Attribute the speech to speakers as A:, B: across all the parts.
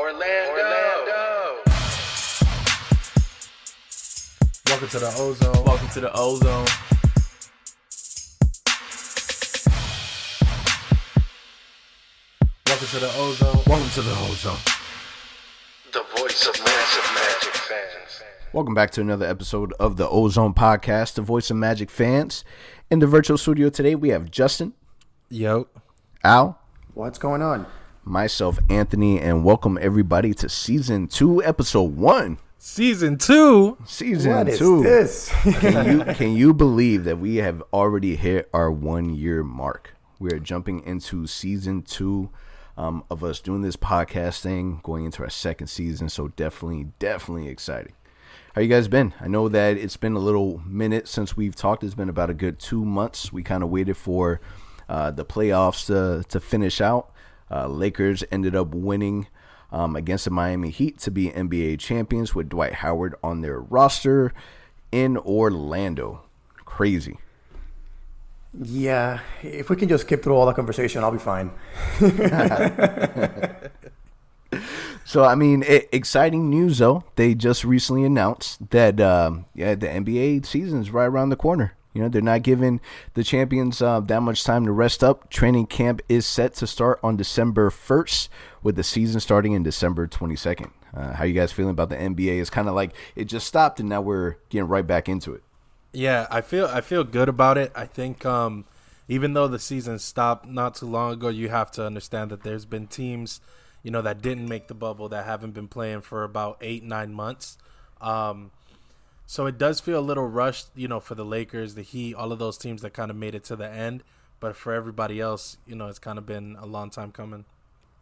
A: Orlando.
B: Welcome to the OZone.
C: Welcome to the OZone.
B: Welcome to the OZone.
C: Welcome to the OZone.
A: The voice of massive Magic fans.
C: Welcome back to another episode of the OZone podcast, the voice of Magic fans. In the virtual studio today, we have Justin.
B: Yo.
C: Al.
D: What's going on?
C: Myself, Anthony, and welcome everybody to Season 2, Episode 1.
B: Season 2?
C: Season
D: What
C: 2.
D: is this?
C: Can you believe that we have already hit our 1 year mark? We are jumping into Season 2 of us doing this podcast thing, going into our second season, so definitely exciting. How you guys been? I know that it's been a little minute since we've talked. It's been about a good 2 months. We kind of waited for the playoffs to finish out. Lakers ended up winning against the Miami Heat to be NBA champions with Dwight Howard on their roster in Orlando. Crazy.
D: Yeah, if we can just skip through all the conversation, I'll be fine.
C: So, I mean, exciting news, though. They just recently announced that, the NBA season is right around the corner. You know, they're not giving the champions that much time to rest up. Training camp is set to start on December 1st, with the season starting in December 22nd. How you guys feeling about the NBA? It's kind of like it just stopped, and now we're getting right back into it.
B: Yeah, I feel good about it. I think even though the season stopped not too long ago, you have to understand that there's been teams, you know, that didn't make the bubble that haven't been playing for about 8-9 months. So it does feel a little rushed, you know, for the Lakers, the Heat, all of those teams that kind of made it to the end. But for everybody else, you know, it's kind of been a long time coming.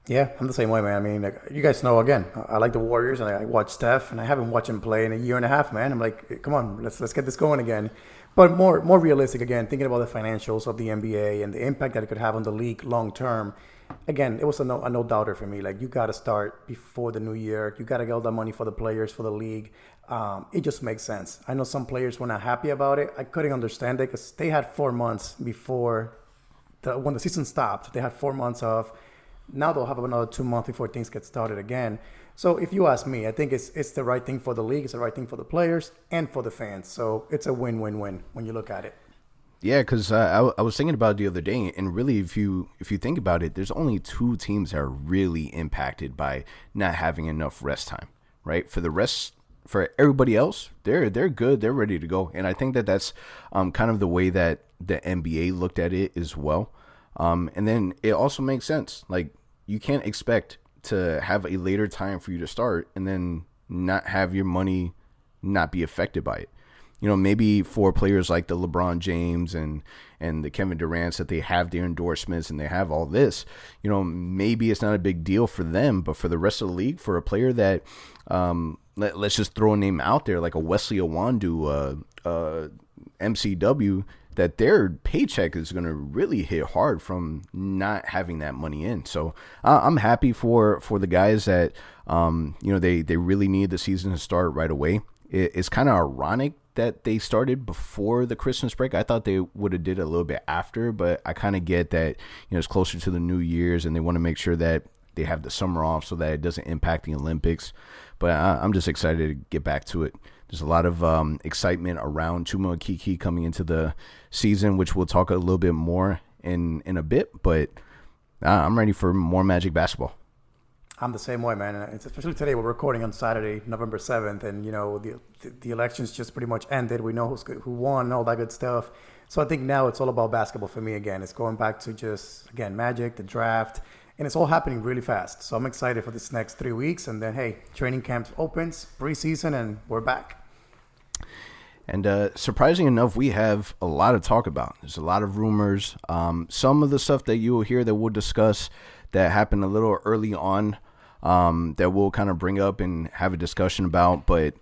D: Yeah, I'm the same way, man. I mean, like, you guys know, again, I like the Warriors, and I watch Steph, and I haven't watched him play in a year and a half, man. I'm like, come on, let's get this going again. But more realistic, again, thinking about the financials of the NBA and the impact that it could have on the league long term. Again, it was a no doubter for me. Like, you got to start before the new year. You got to get all the money for the players, for the league. It just makes sense. I know some players were not happy about it. I couldn't understand it because they had 4 months before when the season stopped. They had 4 months off. Now they'll have another 2 months before things get started again. So if you ask me, I think it's the right thing for the league. It's the right thing for the players and for the fans. So it's a win-win-win when you look at it.
C: Yeah, because I was thinking about it the other day, and really, if you think about it, there's only 2 teams that are really impacted by not having enough rest time, right? For everybody else, they're good, they're ready to go, and I think that's kind of the way that the NBA looked at it as well. And then it also makes sense. Like, you can't expect to have a later time for you to start and then not have your money not be affected by it. You know, maybe for players like the LeBron James and the Kevin Durant's that they have their endorsements and they have all this, you know, maybe it's not a big deal for them, but for the rest of the league, for a player that, let's just throw a name out there, like a Wesley Iwundu, MCW, that their paycheck is going to really hit hard from not having that money in. So I'm happy for the guys that, you know, they really need the season to start right away. It's kind of ironic that they started before the Christmas break. I thought they would have did a little bit after, but I kind of get that, you know, it's closer to the New Year's and they want to make sure that they have the summer off so that it doesn't impact the Olympics. But I'm just excited to get back to it. There's a lot of excitement around Chuma Okeke coming into the season, which we'll talk a little bit more in a bit. But I'm ready for more Magic basketball. I'm
D: the same way, man. Especially today, we're recording on Saturday, November 7th, and you know the elections just pretty much ended. We know who won, all that good stuff. So I think now it's all about basketball for me again. It's going back to just, again, Magic, the draft, and it's all happening really fast. So I'm excited for this next 3 weeks, and then, hey, training camp opens, preseason, and we're back.
C: And surprising enough, we have a lot to talk about. There's a lot of rumors. Some of the stuff that you will hear that we'll discuss that happened a little early on that we'll kind of bring up and have a discussion about. But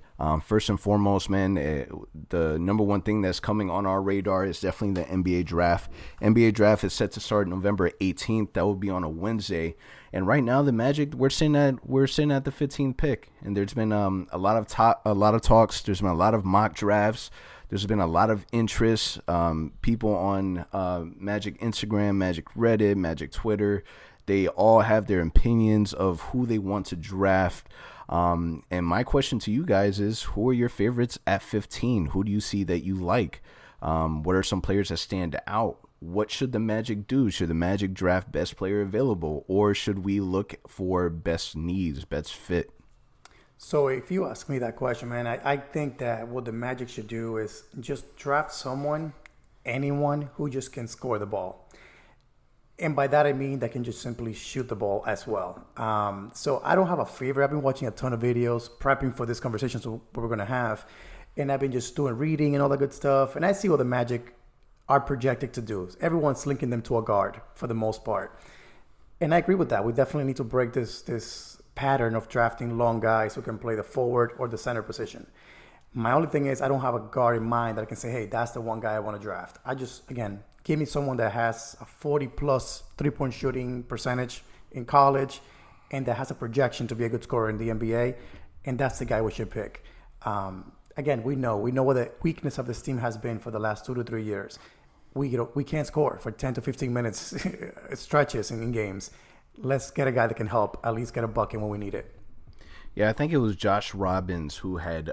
C: first and foremost, man, the number one thing that's coming on our radar is definitely the NBA draft. NBA draft is set to start November 18th. That will be on a Wednesday. And right now, the Magic, we're sitting at the 15th pick, and there's been a lot of talks. There's been a lot of mock drafts. There's been a lot of interest. People on Magic Instagram, Magic Reddit, Magic Twitter, They all have their opinions of who they want to draft. And my question to you guys is, who are your favorites at 15? Who do you see that you like? What are some players that stand out? What should the Magic do? Should the Magic draft best player available, or should we look for best needs, best fit?
D: So if you ask me that question, man, I think that what the Magic should do is just draft anyone who just can score the ball. And by that, I mean that can just simply shoot the ball as well. So I don't have a favorite. I've been watching a ton of videos, prepping for this conversation we're going to have. And I've been just doing reading and all that good stuff. And I see what the Magic are projected to do. Everyone's linking them to a guard for the most part. And I agree with that. We definitely need to break this pattern of drafting long guys who can play the forward or the center position. My only thing is I don't have a guard in mind that I can say, hey, that's the one guy I want to draft. I just, again, give me someone that has a 40-plus three-point shooting percentage in college and that has a projection to be a good scorer in the NBA, and that's the guy we should pick. Again, we know what the weakness of this team has been for the last 2 to 3 years. We can't score for 10 to 15 minutes stretches in games. Let's get a guy that can help at least get a bucket when we need it.
C: Yeah, I think it was Josh Robbins who had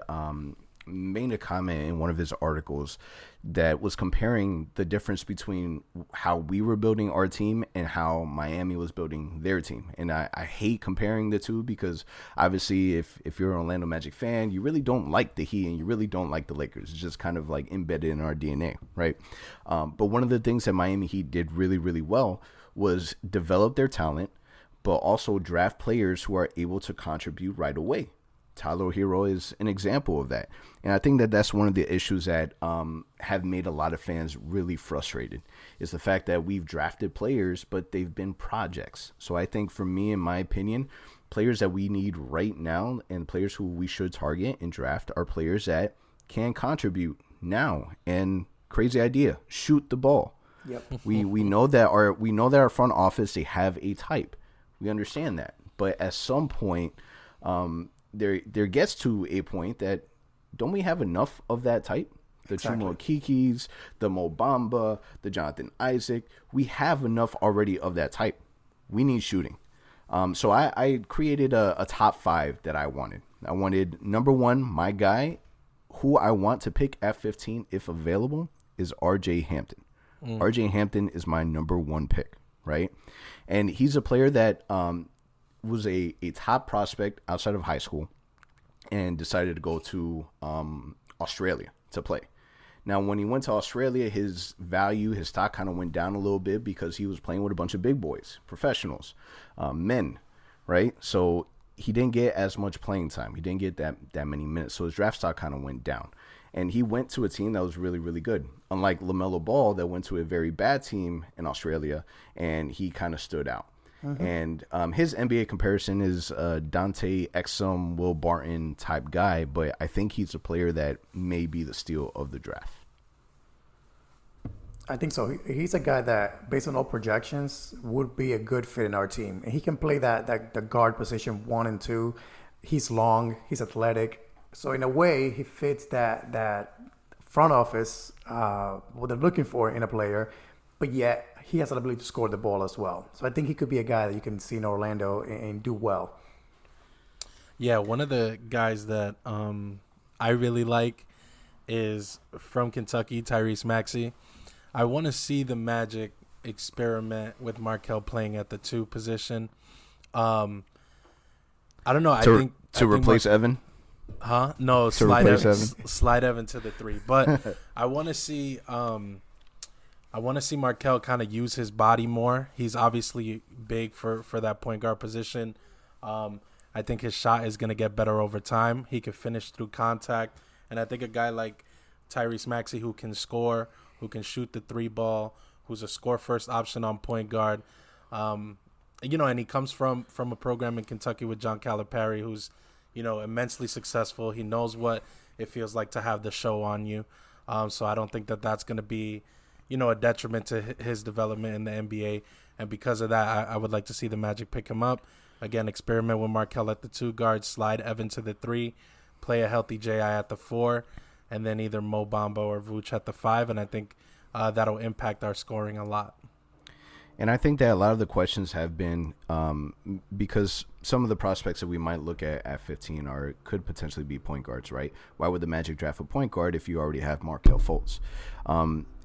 C: made a comment in one of his articles that was comparing the difference between how we were building our team and how Miami was building their team. And I hate comparing the two because obviously if you're an Orlando Magic fan, you really don't like the Heat and you really don't like the Lakers. It's just kind of like embedded in our DNA, right? But one of the things that Miami Heat did really, really well was develop their talent, but also draft players who are able to contribute right away. Tyler Hero is an example of that. And I think that that's one of the issues that have made a lot of fans really frustrated is the fact that we've drafted players, but they've been projects. So I think for me, in my opinion, players that we need right now and players who we should target and draft are players that can contribute now. And crazy idea, shoot the ball.
D: Yep.
C: We know that our front office, they have a type. We understand that. But at some point, there gets to a point that don't we have enough of that type? The Chuma Kikis, the Mo Bamba, the Jonathan Isaac. We have enough already of that type. We need shooting. So I created a top 5 that I wanted. I wanted number 1, my guy, who I want to pick at 15 if available, is RJ Hampton. RJ Hampton is my number 1 pick, right? And he's a player that was a top prospect outside of high school and decided to go to Australia to play. Now, when he went to Australia, his value, his stock kind of went down a little bit because he was playing with a bunch of big boys, professionals, men, right? So he didn't get as much playing time. He didn't get that many minutes. So his draft stock kind of went down. And he went to a team that was really, really good. Unlike LaMelo Ball that went to a very bad team in Australia, and he kind of stood out. And his NBA comparison is Dante Exum, Will Barton type guy, but I think he's a player that may be the steal of the draft.
D: I think so. He's a guy that, based on all projections, would be a good fit in our team. And he can play the guard position 1 and 2. He's long. He's athletic. So in a way, he fits that front office, what they're looking for in a player. But yet, he has an ability to score the ball as well. So I think he could be a guy that you can see in Orlando and do well.
B: Yeah, one of the guys that I really like is from Kentucky, Tyrese Maxey. I want to see the Magic experiment with Markelle playing at the 2 position. I don't know. I think
C: replace Evan?
B: Huh? No, slide Evan to the 3. But I want to see Markelle kind of use his body more. He's obviously big for that point guard position. I think his shot is going to get better over time. He can finish through contact. And I think a guy like Tyrese Maxey who can score, who can shoot the 3 ball, who's a score-first option on point guard. And he comes from a program in Kentucky with John Calipari who's, immensely successful. He knows what it feels like to have the show on you. So I don't think that that's going to be, a detriment to his development in the NBA. And because of that, I would like to see the Magic pick him up. Again, experiment with Markelle at the 2 guard, slide Evan to the 3, play a healthy J.I. at the 4, and then either Mo Bamba or Vooch at the 5. And I think that'll impact our scoring a lot.
C: And I think that a lot of the questions have been because some of the prospects that we might look at 15 could potentially be point guards, right? Why would the Magic draft a point guard if you already have Markelle Fultz?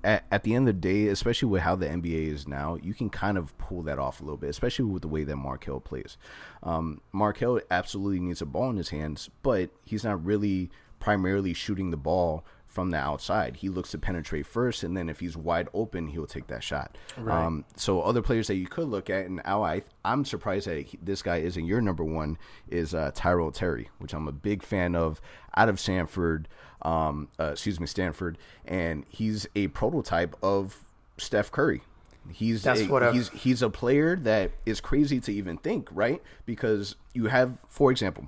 C: At the end of the day, especially with how the NBA is now, you can kind of pull that off a little bit, especially with the way that Markelle plays. Markelle absolutely needs a ball in his hands, but he's not really primarily shooting the ball from the outside. He looks to penetrate first, and then if he's wide open, he'll take that shot. Right. So other players that you could look at, and I'm surprised that this guy isn't your number one, is Tyrell Terry, which I'm a big fan of, out of Stanford, and he's a prototype of Steph Curry. He's a player that is crazy to even think, right? Because you have, for example,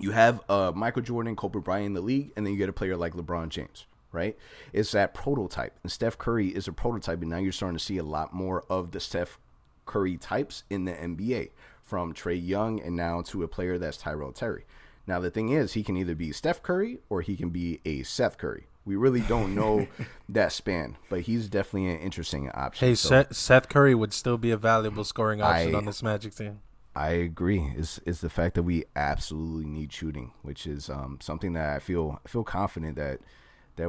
C: you have Michael Jordan, Kobe Bryant in the league, and then you get a player like LeBron James, right? It's that prototype. And Steph Curry is a prototype, and now you're starting to see a lot more of the Steph Curry types in the NBA, from Trae Young and now to a player that's Tyrell Terry. Now, the thing is, he can either be Steph Curry or he can be a Seth Curry. We really don't know that span, but he's definitely an interesting option.
B: Hey, Seth Curry would still be a valuable scoring option on this Magic team.
C: I agree. Is the fact that we absolutely need shooting, which is something that I feel confident that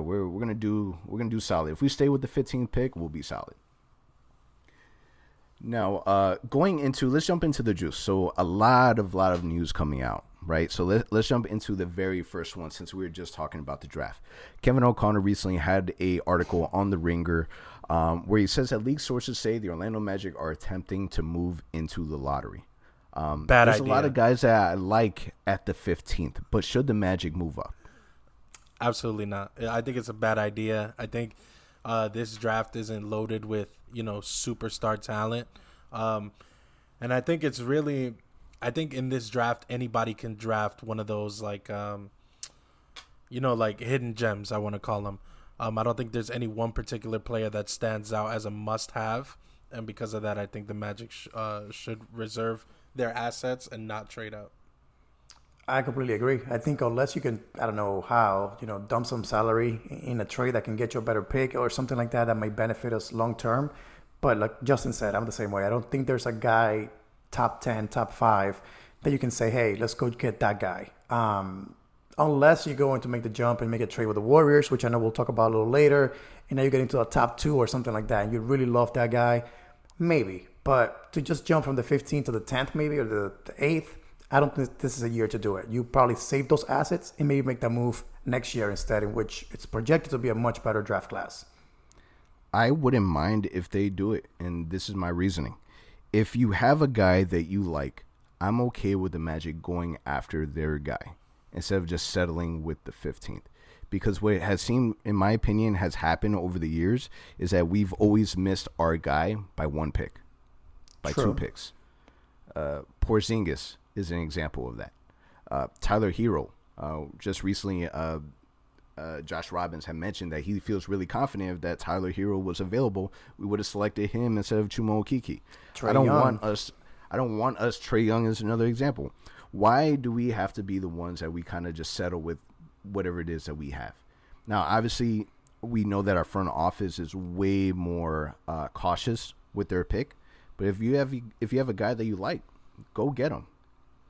C: we're gonna do solid. If we stay with the 15th pick, we'll be solid. Now, let's jump into the juice. So a lot of news coming out, right? So let's jump into the very first one, since we were just talking about the draft. Kevin O'Connor recently had a article on The Ringer where he says that league sources say the Orlando Magic are attempting to move into the lottery. There's a lot of guys that I like at the 15th, but should the Magic move up?
B: Absolutely not. I think it's a bad idea. I think this draft isn't loaded with, superstar talent. And I think in this draft, anybody can draft one of those like hidden gems, I want to call them. I don't think there's any one particular player that stands out as a must-have. And because of that, I think the Magic should reserve their assets and not trade out.
D: I completely agree. I think unless you can, I don't know how, dump some salary in a trade that can get you a better pick or something like that might benefit us long term. But like Justin said, I'm the same way. I don't think there's a guy top 10, top 5 that you can say, hey, let's go get that guy. Unless you're going to make the jump and make a trade with the Warriors, which I know we'll talk about a little later, and now you get into a top 2 or something like that, and you really love that guy, maybe. But to just jump from the 15th to the 10th maybe, or the 8th, I don't think this is a year to do it. You probably save those assets and maybe make that move next year instead, in which it's projected to be a much better draft class.
C: I wouldn't mind if they do it, and this is my reasoning. If you have a guy that you like, I'm okay with the Magic going after their guy instead of just settling with the 15th. Because what has seemed, in my opinion, has happened over the years is that we've always missed our guy by 1 pick. By True. 2 picks. Porzingis is an example of that. Tyler Hero, just recently, Josh Robbins had mentioned that he feels really confident that Tyler Hero was available. We would have selected him instead of Chuma Okeke. I don't want us. Trae Young is another example. Why do we have to be the ones that we kind of just settle with whatever it is that we have? Now, obviously, we know that our front office is way more cautious with their pick. But if you have a guy that you like, go get him.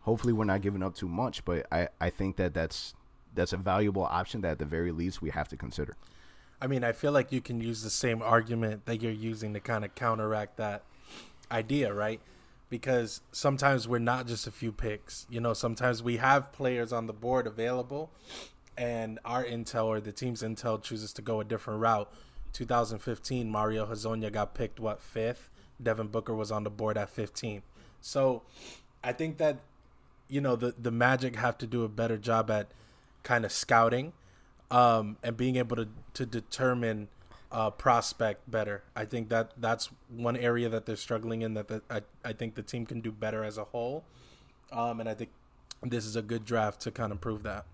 C: Hopefully, we're not giving up too much, but I think that's a valuable option that at the very least we have to consider.
B: I mean, I feel like you can use the same argument that you're using to kind of counteract that idea, right? Because sometimes we're not just a few picks. Sometimes we have players on the board available, and our intel or the team's intel chooses to go a different route. 2015, Mario Hezonja got picked, 5th? Devin Booker was on the board at 15. So I think that, the Magic have to do a better job at kind of scouting and being able to determine prospect better. I think that's one area that they're struggling in, that I think the team can do better as a whole. And I think this is a good draft to kind of prove that.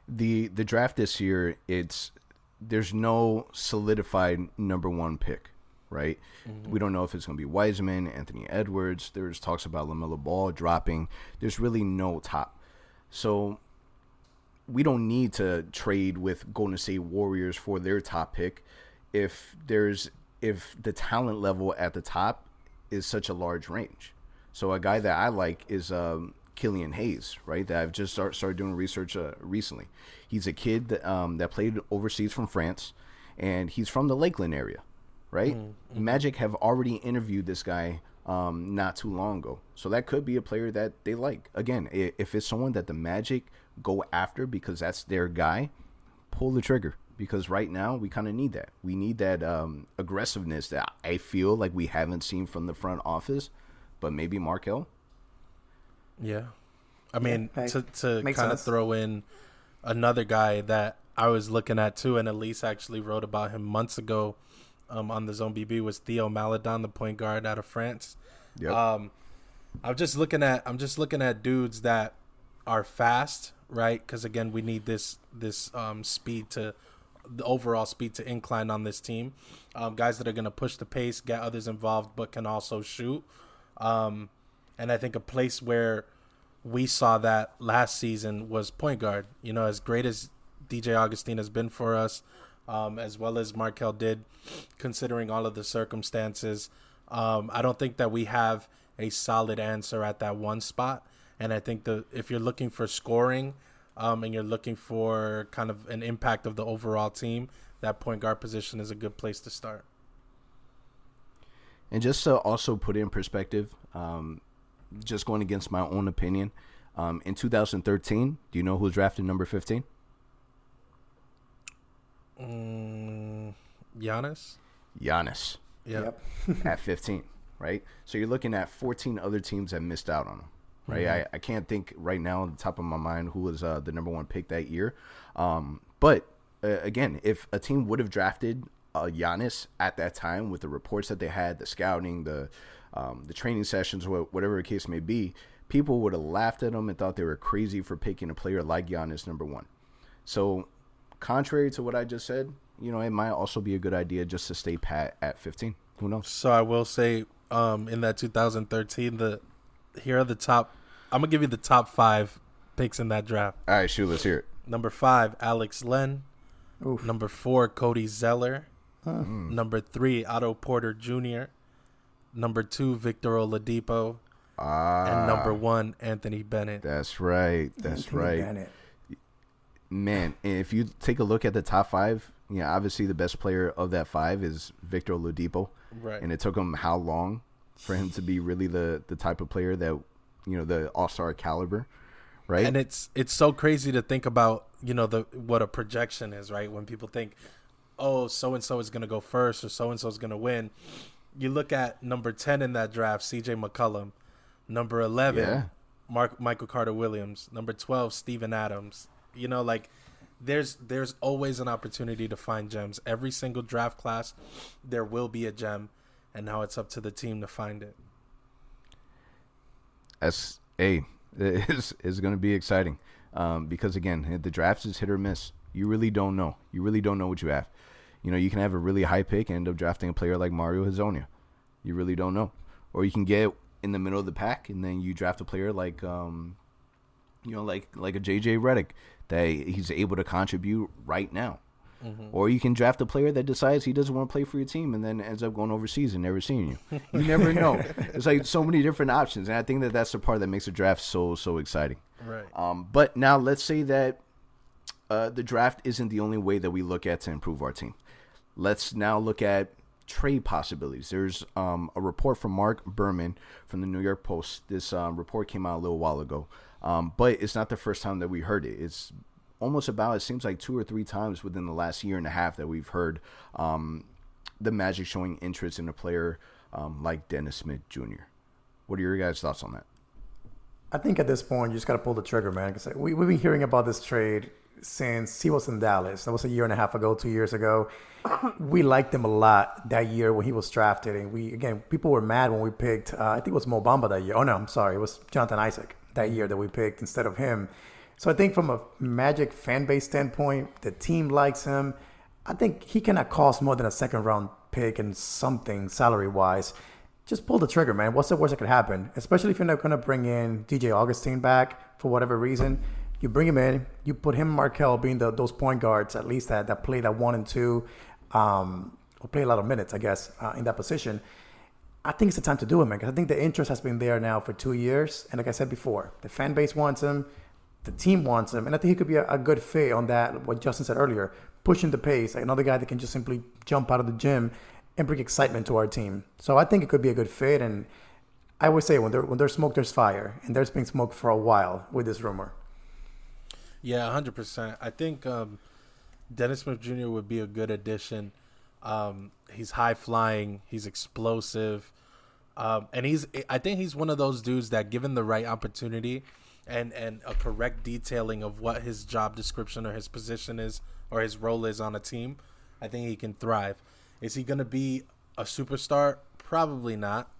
C: The draft this year, there's no solidified number 1 pick. Right? Mm-hmm. We don't know if it's going to be Wiseman, Anthony Edwards. There's talks about LaMelo Ball dropping. There's really no top. So we don't need to trade with Golden State Warriors for their top pick if there's if the talent level at the top is such a large range. So a guy that I like is Killian Hayes, right? That I've just started doing research recently. He's a kid that played overseas from France, and he's from the Lakeland area, right? Mm-hmm. Magic have already interviewed this guy not too long ago. So that could be a player that they like. Again, if it's someone that the Magic go after because that's their guy, pull the trigger. Because right now we kind of need that. We need that aggressiveness that I feel like we haven't seen from the front office, but maybe Markel.
B: Yeah. I mean, to kind
D: sense.
B: of throw in another guy that I was looking at too, and Elise actually wrote about him months ago on the ZoneBB, was Theo Maledon, the point guard out of France.
C: Yep.
B: I'm just looking at dudes that are fast, right? Because again, we need this speed to the overall speed to incline on this team. Guys that are going to push the pace, get others involved, but can also shoot. And I think a place where we saw that last season was point guard. You know, as great as DJ Augustine has been for us, as well as Markel did, considering all of the circumstances, I don't think that we have a solid answer at that one spot. And I think if you're looking for scoring, and you're looking for kind of an impact of the overall team, that point guard position is a good place to start.
C: And just to also put it in perspective, just going against my own opinion, in 2013, do you know who was drafted number 15?
B: Giannis?
C: Giannis.
B: Yep.
C: At 15, right? So you're looking at 14 other teams that missed out on him. Right, I can't think right now on the top of my mind who was the number one pick that year. But again, if a team would have drafted Giannis at that time with the reports that they had, the scouting, the training sessions, whatever the case may be, people would have laughed at them and thought they were crazy for picking a player like Giannis number one. So contrary to what I just said, you know, it might also be a good idea just to stay pat at 15. Who knows?
B: So I will say in that 2013, here are the top. I'm going to give you the top 5 picks in that draft.
C: All right, shoot, let's hear it.
B: Number 5, Alex Len.
D: Oof.
B: Number 4, Cody Zeller. Number 3, Otto Porter Jr. Number 2, Victor Oladipo. And number 1, Anthony Bennett.
C: That's right. That's
D: Anthony
C: right.
D: Bennett.
C: Man, if you take a look at the top 5, yeah, obviously the best player of that 5 is Victor Oladipo.
B: Right.
C: And it took him how long for him to be really the type of player that, you know, the all-star caliber, right?
B: And it's so crazy to think about, you know, what a projection is, right? When people think, oh, so-and-so is going to go first or so-and-so is going to win. You look at number 10 in that draft, C.J. McCollum. Number 11, Michael Carter-Williams. Number 12, Steven Adams. You know, like, there's always an opportunity to find gems. Every single draft class, there will be a gem, and now it's up to the team to find it.
C: It's going to be exciting because, again, the draft is hit or miss. You really don't know. You really don't know what you have. You know, you can have a really high pick and end up drafting a player like Mario Hezonja. You really don't know. Or you can get in the middle of the pack and then you draft a player like, you know, like a JJ Redick that he's able to contribute right now. Mm-hmm. Or you can draft a player that decides he doesn't want to play for your team and then ends up going overseas and never seeing you. You never know. It's like so many different options, and I think that's the part that makes the draft so exciting.
B: Right.
C: But now let's say that the draft isn't the only way that we look at to improve our team. Let's now look at trade possibilities. There's a report from Mark Berman from the New York Post. This report came out a little while ago, but it's not the first time that we heard it. It's almost about, it seems like 2 or 3 times within the last year and a half that we've heard the Magic showing interest in a player like Dennis Smith Jr. What are your guys' thoughts on that?
D: I think at this point, you just got to pull the trigger, man. Because we've been hearing about this trade since he was in Dallas. That was a year and a half ago, 2 years ago. We liked him a lot that year when he was drafted. And people were mad when we picked, I think it was Mo Bamba that year. Oh, no, I'm sorry. It was Jonathan Isaac that year that we picked instead of him. So I think from a Magic fan base standpoint, the team likes him. I think he cannot cost more than a second-round pick and something salary-wise. Just pull the trigger, man. What's the worst that could happen? Especially if you're not going to bring in DJ Augustine back for whatever reason. You bring him in. You put him and Markel being those point guards, at least that play that 1 and 2. or play a lot of minutes, I guess, in that position. I think it's the time to do it, man. Because I think the interest has been there now for 2 years, and like I said before, the fan base wants him, the team wants him, and I think he could be a good fit on that. What Justin said earlier, pushing the pace, like another guy that can just simply jump out of the gym and bring excitement to our team. So I think it could be a good fit, and I always say when there's smoke, there's fire, and there's been smoke for a while with this rumor.
B: Yeah, 100%. I think Dennis Smith Jr. would be a good addition. He's high flying, he's explosive, and I think he's one of those dudes that, given the right opportunity and a correct detailing of what his job description or his position is or his role is on a team, I think he can thrive. Is he going to be a superstar? Probably not.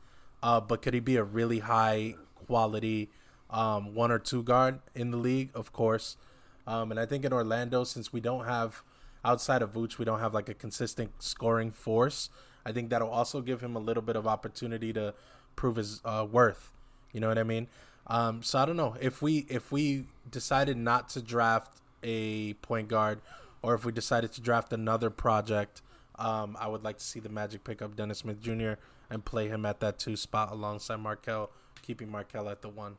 B: But could he be a really high quality 1 or 2 guard in the league? Of course. And I think in Orlando, since we don't have, outside of Vooch, we don't have like a consistent scoring force, I think that'll also give him a little bit of opportunity to prove his worth. You know what I mean? So I don't know. If we decided not to draft a point guard, or if we decided to draft another project, I would like to see the Magic pick up Dennis Smith Jr. and play him at that 2 spot alongside Markelle, keeping Markelle at the 1.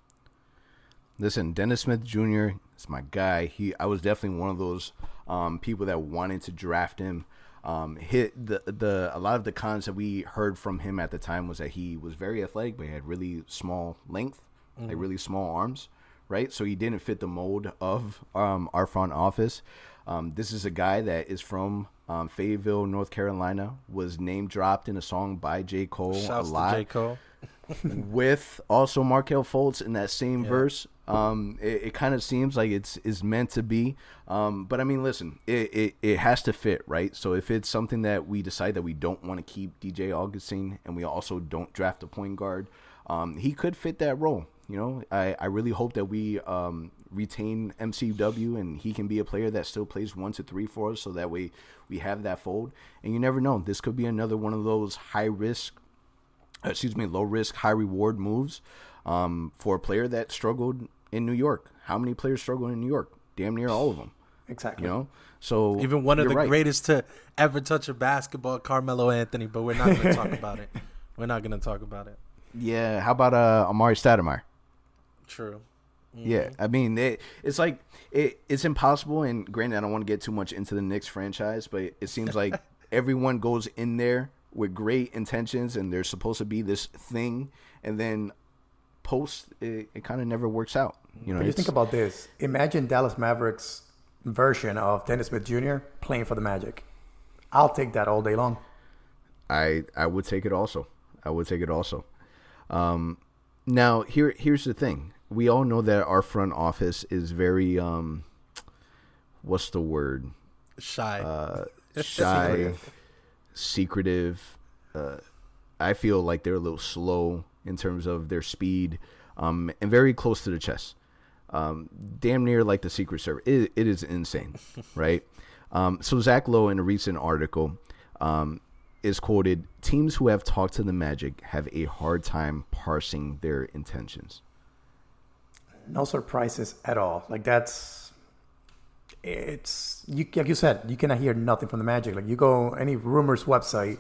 C: Listen, Dennis Smith Jr. is my guy. I was definitely one of those people that wanted to draft him. A lot of the cons that we heard from him at the time was that he was very athletic, but he had really small length, like really small arms, right? So he didn't fit the mold of our front office. This is a guy that is from Fayetteville, North Carolina, was name dropped in a song by J. Cole.
B: Shouts
C: a lot.
B: to J. Cole.
C: With also Markelle Fultz in that same verse. It kind of seems like it's meant to be. But I mean, listen, it has to fit, right? So if it's something that we decide that we don't want to keep DJ Augustine, and we also don't draft a point guard, he could fit that role. You know, I really hope that we retain MCW and he can be a player that still plays 1 to 3 for us, so that way we have that fold. And you never know, this could be another one of those low risk, high reward moves for a player that struggled in New York. How many players struggled in New York? Damn near all of them.
D: Exactly.
C: You know, so
B: even one of the
C: right.
B: greatest to ever touch a basketball, Carmelo Anthony. But we're not going to talk about it. We're not going to talk about it.
C: Yeah. How about Amari Stoudemire?
B: True.
C: Yeah, I mean, it's like it's impossible. And granted, I don't want to get too much into the Knicks franchise, but it seems like everyone goes in there with great intentions, and there's supposed to be this thing, and then it kind of never works out. You know,
D: but you think about this. Imagine Dallas Mavericks version of Dennis Smith Jr. playing for the Magic. I'll take that all day long.
C: I would take it also. Now here's the thing. We all know that our front office is very what's the word?
B: Shy.
C: Secretive. I feel like they're a little slow in terms of their speed, and very close to the chest. Damn near like the Secret Service. It is insane, right? So Zach Lowe, in a recent article, is quoted, "Teams who have talked to the Magic have a hard time parsing their intentions."
D: No surprises at all. Like like you said, you cannot hear nothing from the Magic. Like you go any rumors website,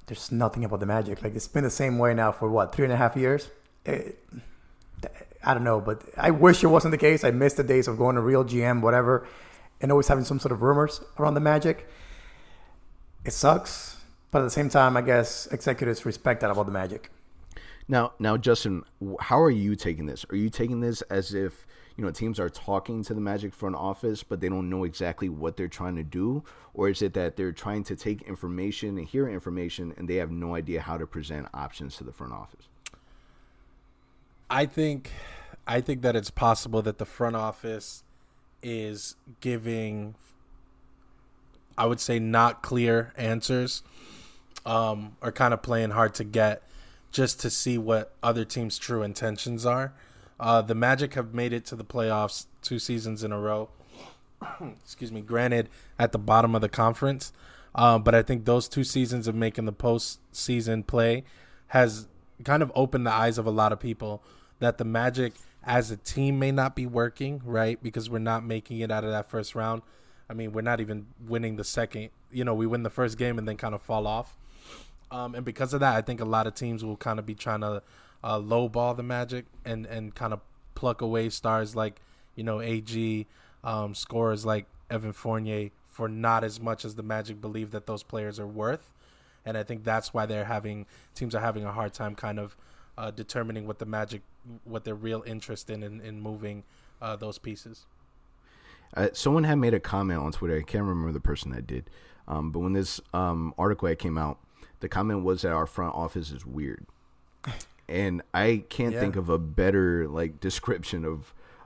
D: there's nothing about the Magic. Like it's been the same way now for 3.5 years. I don't know, but I wish it wasn't the case. I miss the days of going to Real GM, whatever, and always having some sort of rumors around the Magic. It sucks, but at the same time, I guess executives respect that about the Magic.
C: Now, Justin, how are you taking this? Are you taking this as if, teams are talking to the Magic front office, but they don't know exactly what they're trying to do? Or is it that they're trying to take information and hear information, and they have no idea how to present options to the front office?
B: I think that it's possible that the front office is giving, I would say, not clear answers, or kind of playing hard to get, just to see what other teams' true intentions are. The Magic have made it to the playoffs 2 seasons in a row. Excuse me. Granted, at the bottom of the conference, but I think those 2 seasons of making the postseason play has kind of opened the eyes of a lot of people that the Magic as a team may not be working, right? Because we're not making it out of that first round. I mean, we're not even winning the second, we win the first game and then kind of fall off. And because of that, I think a lot of teams will kind of be trying to lowball the Magic and kind of pluck away stars like, AG, scorers like Evan Fournier for not as much as the Magic believe that those players are worth. And I think that's why teams are having a hard time kind of determining what their real interest in moving those pieces.
C: Someone had made a comment on Twitter. I can't remember the person that did. But when this article came out, the comment was that our front office is weird. And I can't think of a better description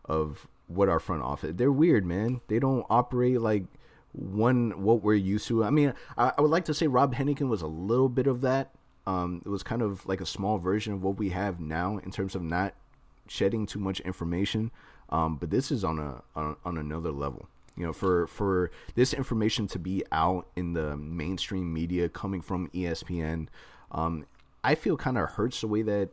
C: of what our front office. They're weird, man. They don't operate like what we're used to. I mean, I would like to say Rob Hennigan was a little bit of that. It was kind of like a small version of what we have now in terms of not shedding too much information. But this is on another level. For this information to be out in the mainstream media coming from ESPN, I feel kind of hurts the way that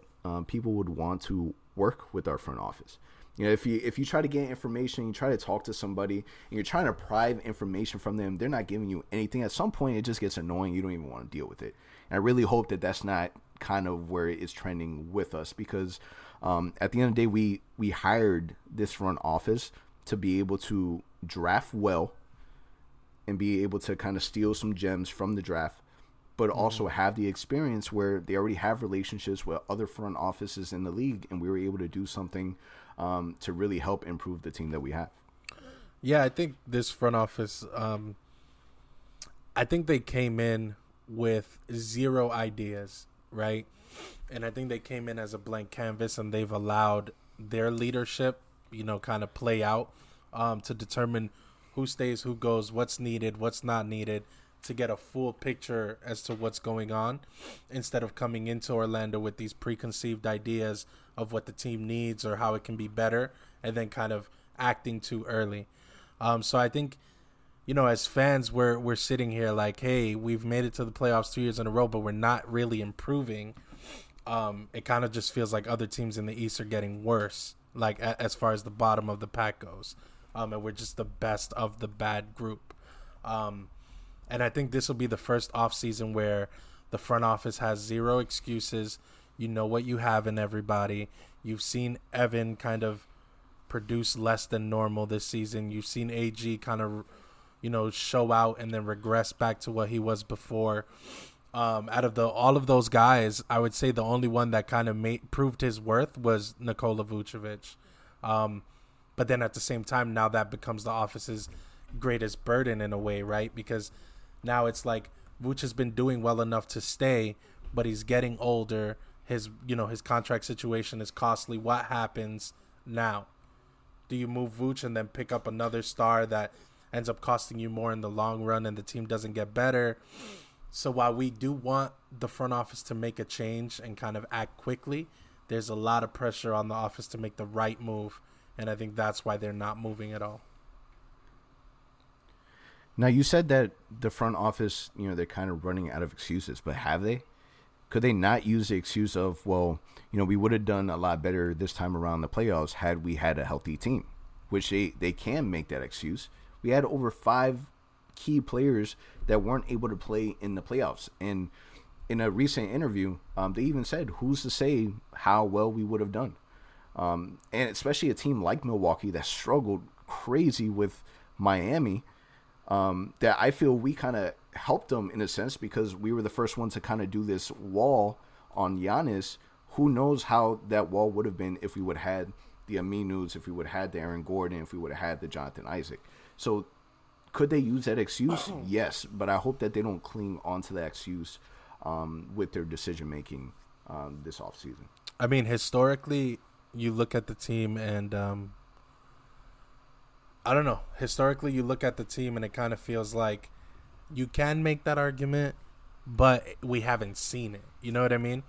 C: people would want to work with our front office. If you try to get information, you try to talk to somebody, and you're trying to pry information from them, they're not giving you anything. At some point, it just gets annoying. You don't even want to deal with it. And I really hope that that's not kind of where it's trending with us, because at the end of the day, we hired this front office to be able to draft well and be able to kind of steal some gems from the draft, but also have the experience where they already have relationships with other front offices in the league, and we were able to do something to really help improve the team that we have.
B: Yeah, I think this front office, I think they came in with zero ideas, right? And I think they came in as a blank canvas, and they've allowed their leadership, kind of play out to determine who stays, who goes, what's needed, what's not needed, to get a full picture as to what's going on, instead of coming into Orlando with these preconceived ideas of what the team needs or how it can be better, and then kind of acting too early. So I think, as fans, we're sitting here like, hey, we've made it to the playoffs 2 years in a row, but we're not really improving. It kind of just feels like other teams in the East are getting worse, like as far as the bottom of the pack goes. And we're just the best of the bad group. And I think this will be the first offseason where the front office has zero excuses. You know what you have in everybody. You've seen Evan kind of produce less than normal this season. You've seen AG kind of, show out and then regress back to what he was before. Out of all of those guys, I would say the only one that kind of proved his worth was Nikola Vucevic. But then at the same time, now that becomes the office's greatest burden in a way, right? Because now it's like Vooch has been doing well enough to stay, but he's getting older. His contract situation is costly. What happens now? Do you move Vooch and then pick up another star that ends up costing you more in the long run, and the team doesn't get better? So while we do want the front office to make a change and kind of act quickly, there's a lot of pressure on the office to make the right move, and I think that's why they're not moving at all.
C: Now, you said that the front office, they're kind of running out of excuses, but have they? Could they not use the excuse of, well, we would have done a lot better this time around the playoffs had we had a healthy team, which they can make that excuse. We had over 5 key players that weren't able to play in the playoffs. And in a recent interview, they even said, who's to say how well we would have done? And especially a team like Milwaukee that struggled crazy with Miami, that I feel we kind of helped them in a sense because we were the first one to kind of do this wall on Giannis. Who knows how that wall would have been if we would have had the Aminus, if we would have had the Aaron Gordon, if we would have had the Jonathan Isaac. So could they use that excuse? Yes, but I hope that they don't cling onto that excuse with their decision-making this offseason.
B: I mean, historically, you look at the team and I don't know. Historically, you look at the team and it kind of feels like you can make that argument, but we haven't seen it. You know what I mean?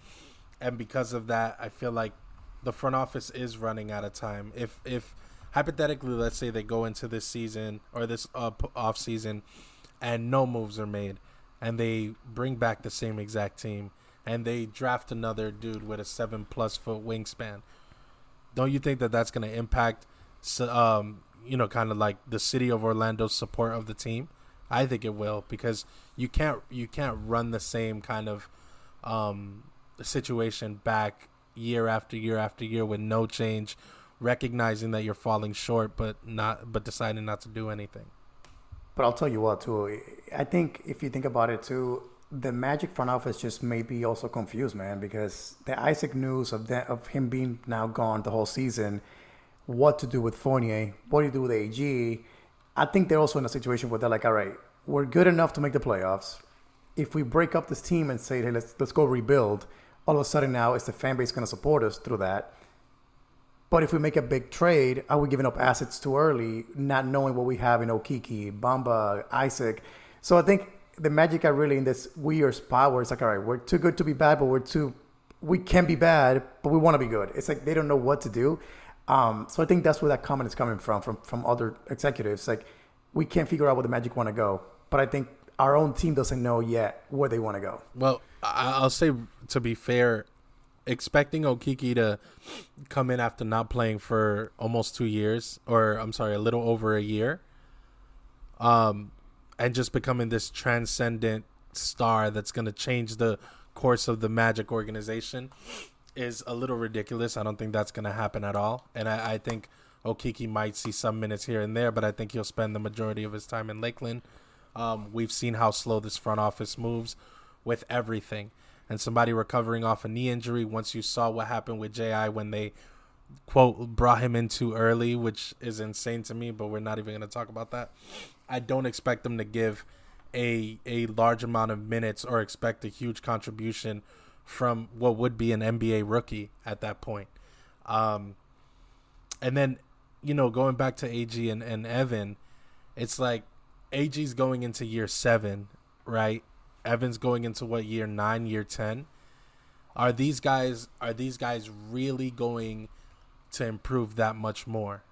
B: And because of that, I feel like the front office is running out of time. If hypothetically, let's say they go into this season or this off season and no moves are made and they bring back the same exact team and they draft another dude with a 7+ foot wingspan, don't you think that that's going to impact, kind of like the city of Orlando's support of the team I think it will, because you can't run the same kind of situation back year after year after year with no change, recognizing that you're falling short, but deciding not to do anything.
D: But I'll tell you what, too. I think if you think about it, too, the Magic front office just may be also confused, man, because the Isaac news of him being now gone the whole season, what to do with Fournier, what do you do with AG? I think they're also in a situation where they're like, all right, we're good enough to make the playoffs. If we break up this team and say, hey, let's go rebuild, all of a sudden now is the fan base going to support us through that? But if we make a big trade, are we giving up assets too early, not knowing what we have in Okiki, Bamba, Isaac? So I think the Magic are really in this weird spot where it's like, all right, we're too good to be bad, but we can be bad, but we want to be good. It's like they don't know what to do. So I think that's where that comment is coming from other executives. Like, we can't figure out where the Magic want to go. But I think our own team doesn't know yet where they want to go.
B: Well, I'll say, to be fair, expecting Okiki to come in after not playing for almost 2 years, or I'm sorry, a little over a year, and just becoming this transcendent star that's going to change the course of the Magic organization is a little ridiculous. I don't think that's going to happen at all. And I think Okiki might see some minutes here and there, but I think he'll spend the majority of his time in Lakeland. We've seen how slow this front office moves with everything. And somebody recovering off a knee injury, once you saw what happened with J.I. when they, quote, brought him in too early, which is insane to me, but we're not even going to talk about that. I don't expect them to give a large amount of minutes or expect a huge contribution from what would be an NBA rookie at that point. And then, going back to AG and Evan, it's like AG's going into year 7, right? Evan's going into what, year 9, year 10? Are these guys really going to improve that much more?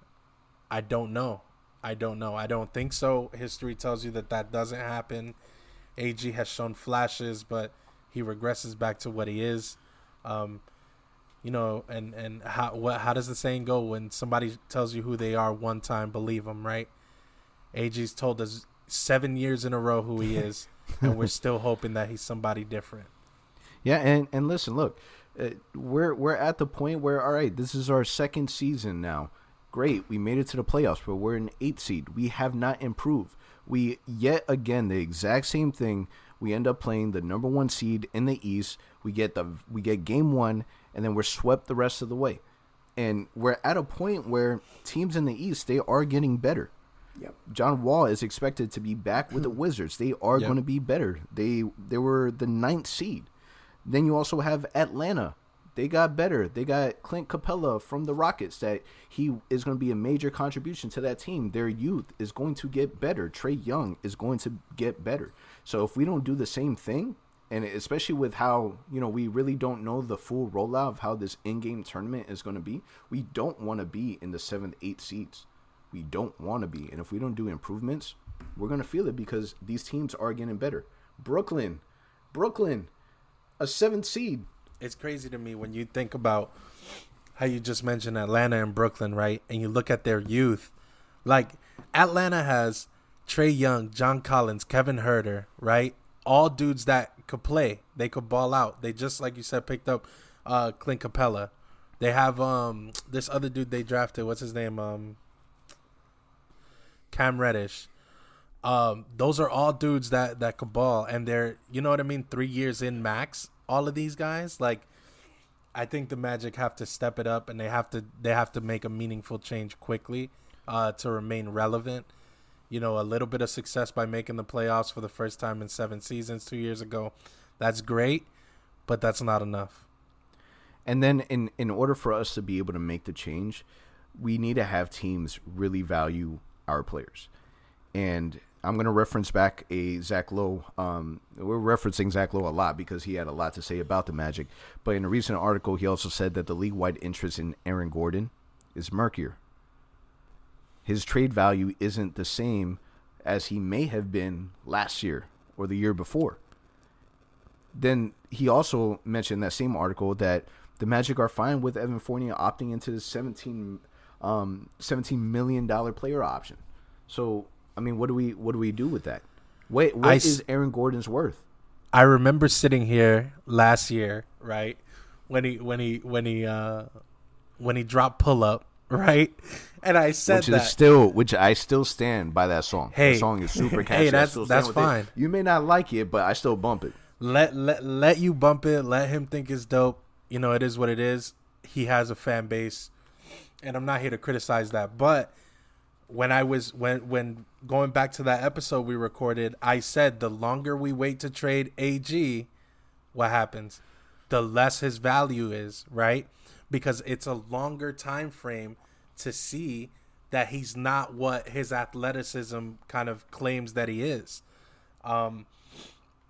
B: I don't know. I don't think so. History tells you that doesn't happen. AG has shown flashes, but he regresses back to what he is. And how does the saying go? When somebody tells you who they are one time, believe them, right? AG's told us 7 years in a row who he is, and we're still hoping that he's somebody different.
C: Yeah, and listen, look, we're at the point where, all right, this is our second season now. Great, we made it to the playoffs, but we're an 8th seed. We have not improved. We, yet again, the exact same thing. We end up playing the number 1 seed in the East. We get game 1, and then we're swept the rest of the way. And we're at a point where teams in the East, they are getting better.
D: Yep.
C: John Wall is expected to be back with the Wizards. They are going to be better. They were the 9th seed. Then you also have Atlanta. They got better. They got Clint Capella from the Rockets that he is going to be a major contribution to that team. Their youth is going to get better. Trae Young is going to get better. So if we don't do the same thing, and especially with how, we really don't know the full rollout of how this in-game tournament is going to be, we don't want to be in the 7th, 8th seeds. We don't want to be. And if we don't do improvements, we're going to feel it because these teams are getting better. Brooklyn, a 7th seed.
B: It's crazy to me when you think about how you just mentioned Atlanta and Brooklyn, right? And you look at their youth. Like, Atlanta has Trae Young, John Collins, Kevin Huerter, right? All dudes that could play. They could ball out. They just, like you said, picked up Clint Capella. They have this other dude they drafted. What's his name? Cam Reddish. Those are all dudes that could ball. And they're, 3 years in max. All of these guys, like, I think the Magic have to step it up, and they have to make a meaningful change quickly to remain relevant. A little bit of success by making the playoffs for the first time in 7 seasons 2 years ago. That's great, but that's not enough.
C: And then in order for us to be able to make the change, we need to have teams really value our players. And I'm going to reference back a Zach Lowe. We're referencing Zach Lowe a lot because he had a lot to say about the Magic. But in a recent article, he also said that the league-wide interest in Aaron Gordon is murkier. His trade value isn't the same as he may have been last year or the year before. Then he also mentioned in that same article that the Magic are fine with Evan Fournier opting into the $17 million player option. So, what do we do with that? What is Aaron Gordon's worth?
B: I remember sitting here last year, right, when he dropped Pull Up, right, and I said
C: which I still stand by that song.
B: Hey,
C: the song is super catchy.
B: Hey, that's fine.
C: You may not like it, but I still bump it.
B: Let you bump it. Let him think it's dope. You know, it is what it is. He has a fan base, and I'm not here to criticize that. But when going back to that episode we recorded, I said the longer we wait to trade AG, what happens? The less his value is, right? Because it's a longer time frame to see that he's not what his athleticism kind of claims that he is.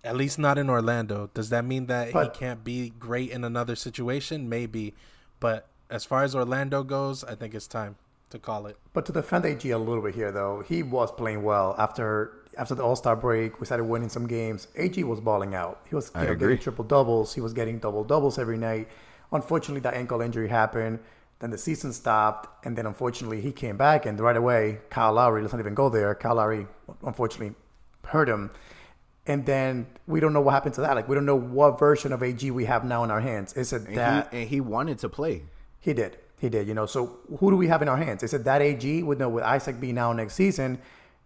B: At least not in Orlando. Does that mean that he can't be great in another situation? Maybe. But as far as Orlando goes, I think it's time to call it.
D: But to defend AG a little bit here, though, he was playing well after the All-Star break. We started winning some games. AG was balling out. He was getting triple-doubles. He was getting double-doubles every night. Unfortunately, that ankle injury happened. Then the season stopped. And then, unfortunately, he came back. And right away, Kyle Lowry, let's not even go there. Kyle Lowry, unfortunately, hurt him. And then we don't know what happened to that. Like, we don't know what version of AG we have now in our hands. Is it that?
C: And he wanted to play.
D: He did. You know, so who do we have in our hands? Is it that AG with Isaac being now next season?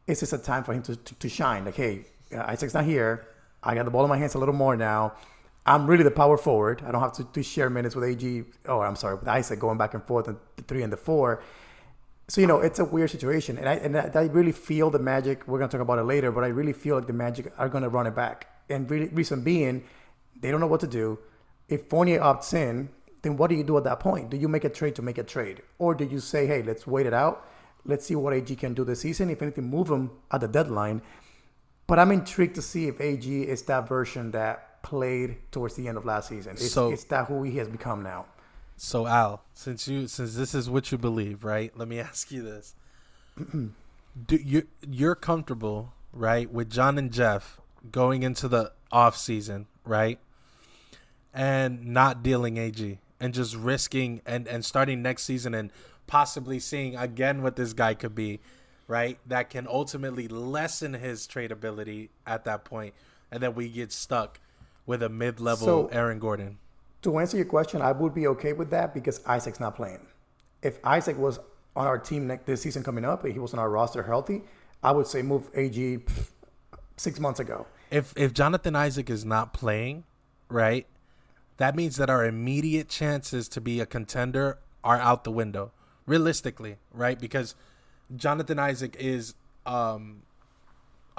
D: Is this a time for him to shine? Like, hey, Isaac's not here. I got the ball in my hands a little more now. I'm really the power forward. I don't have to share minutes with AG. Oh, I'm sorry, with Isaac going back and forth and the 3 and the 4. So, you know, it's a weird situation. And I really feel the Magic, we're going to talk about it later, but I really feel like the Magic are going to run it back. And really, reason being, they don't know what to do. If Fournier opts in, then what do you do at that point? Do you make a trade to make a trade? Or do you say, hey, let's wait it out. Let's see what AG can do this season. If anything, move him at the deadline. But I'm intrigued to see if AG is that version that played towards the end of last season. Is that who he has become now?
B: So Al, since this is what you believe, right? Let me ask you this: you're comfortable, right, with John and Jeff going into the off season, right, and not dealing AG and just risking and starting next season and possibly seeing again what this guy could be, right? That can ultimately lessen his tradability at that point, and then we get stuck with a mid-level Aaron Gordon.
D: To answer your question, I would be okay with that because Isaac's not playing. If Isaac was on our team this season coming up, and he was on our roster healthy, I would say move AG 6 months ago.
B: If Jonathan Isaac is not playing, right, that means that our immediate chances to be a contender are out the window, realistically, right? Because Jonathan Isaac is a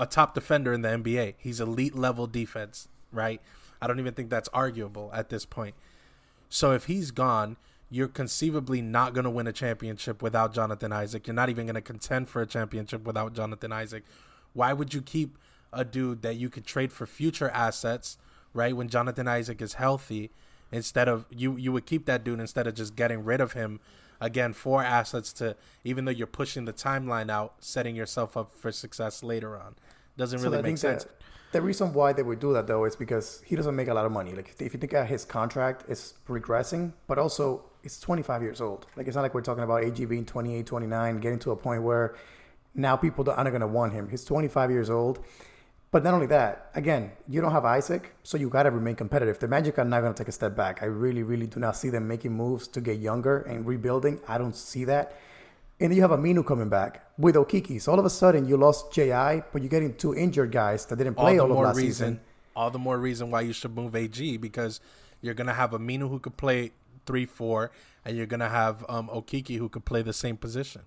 B: top defender in the NBA. He's elite level defense, right? I don't even think that's arguable at this point. So if he's gone, you're conceivably not going to win a championship without Jonathan Isaac. You're not even going to contend for a championship without Jonathan Isaac. Why would you keep a dude that you could trade for future assets, right, when Jonathan Isaac is healthy, instead of you would keep that dude instead of just getting rid of him, again, for assets to, even though you're pushing the timeline out, setting yourself up for success later on. Doesn't really make sense.
D: The reason why they would do that, though, is because he doesn't make a lot of money. Like, if you think at his contract is regressing, but also it's 25 years old. Like, it's not like we're talking about AG being 28, 29, getting to a point where now people aren't going to want him. He's 25 years old. But not only that, again, you don't have Isaac, so you got to remain competitive. The Magic are not going to take a step back. I really, really do not see them making moves to get younger and rebuilding. I don't see that. And then you have Aminu coming back with Okiki. So all of a sudden you lost J.I., but you're getting 2 injured guys that didn't play all of last season.
B: All the more reason why you should move AG, because you're going to have Aminu who could play 3-4, and you're going to have Okiki who could play the same position.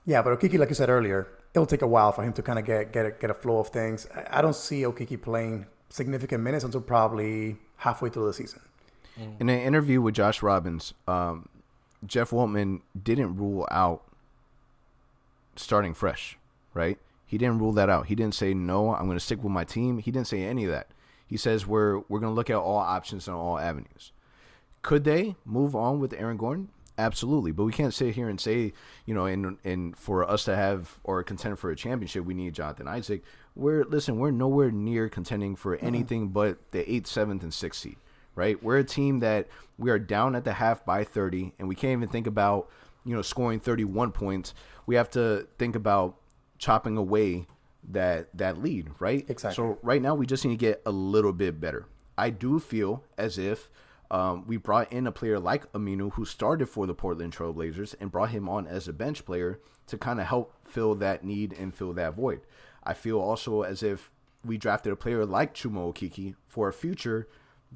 D: Yeah, but Okiki, like you said earlier, it'll take a while for him to kind of get a flow of things. I don't see Okiki playing significant minutes until probably halfway through the season.
C: In an interview with Josh Robbins, Jeff Waltman didn't rule out starting fresh, right? He didn't rule that out. He didn't say, no, I'm going to stick with my team. He didn't say any of that. He says we're going to look at all options and all avenues. Could they move on with Aaron Gordon? Absolutely. But we can't sit here and say, you know, and for us to have or contend for a championship, we need Jonathan Isaac. We're nowhere near contending for anything but the 8th, 7th, and 6th seed. Right? We're a team that we are down at the half by 30, and we can't even think about, you know, scoring 31 points. We have to think about chopping away that lead, right?
D: Exactly.
C: So right now we just need to get a little bit better. I do feel as if we brought in a player like Aminu, who started for the Portland Trailblazers, and brought him on as a bench player to kind of help fill that need and fill that void. I feel also as if we drafted a player like Chuma Okeke for a future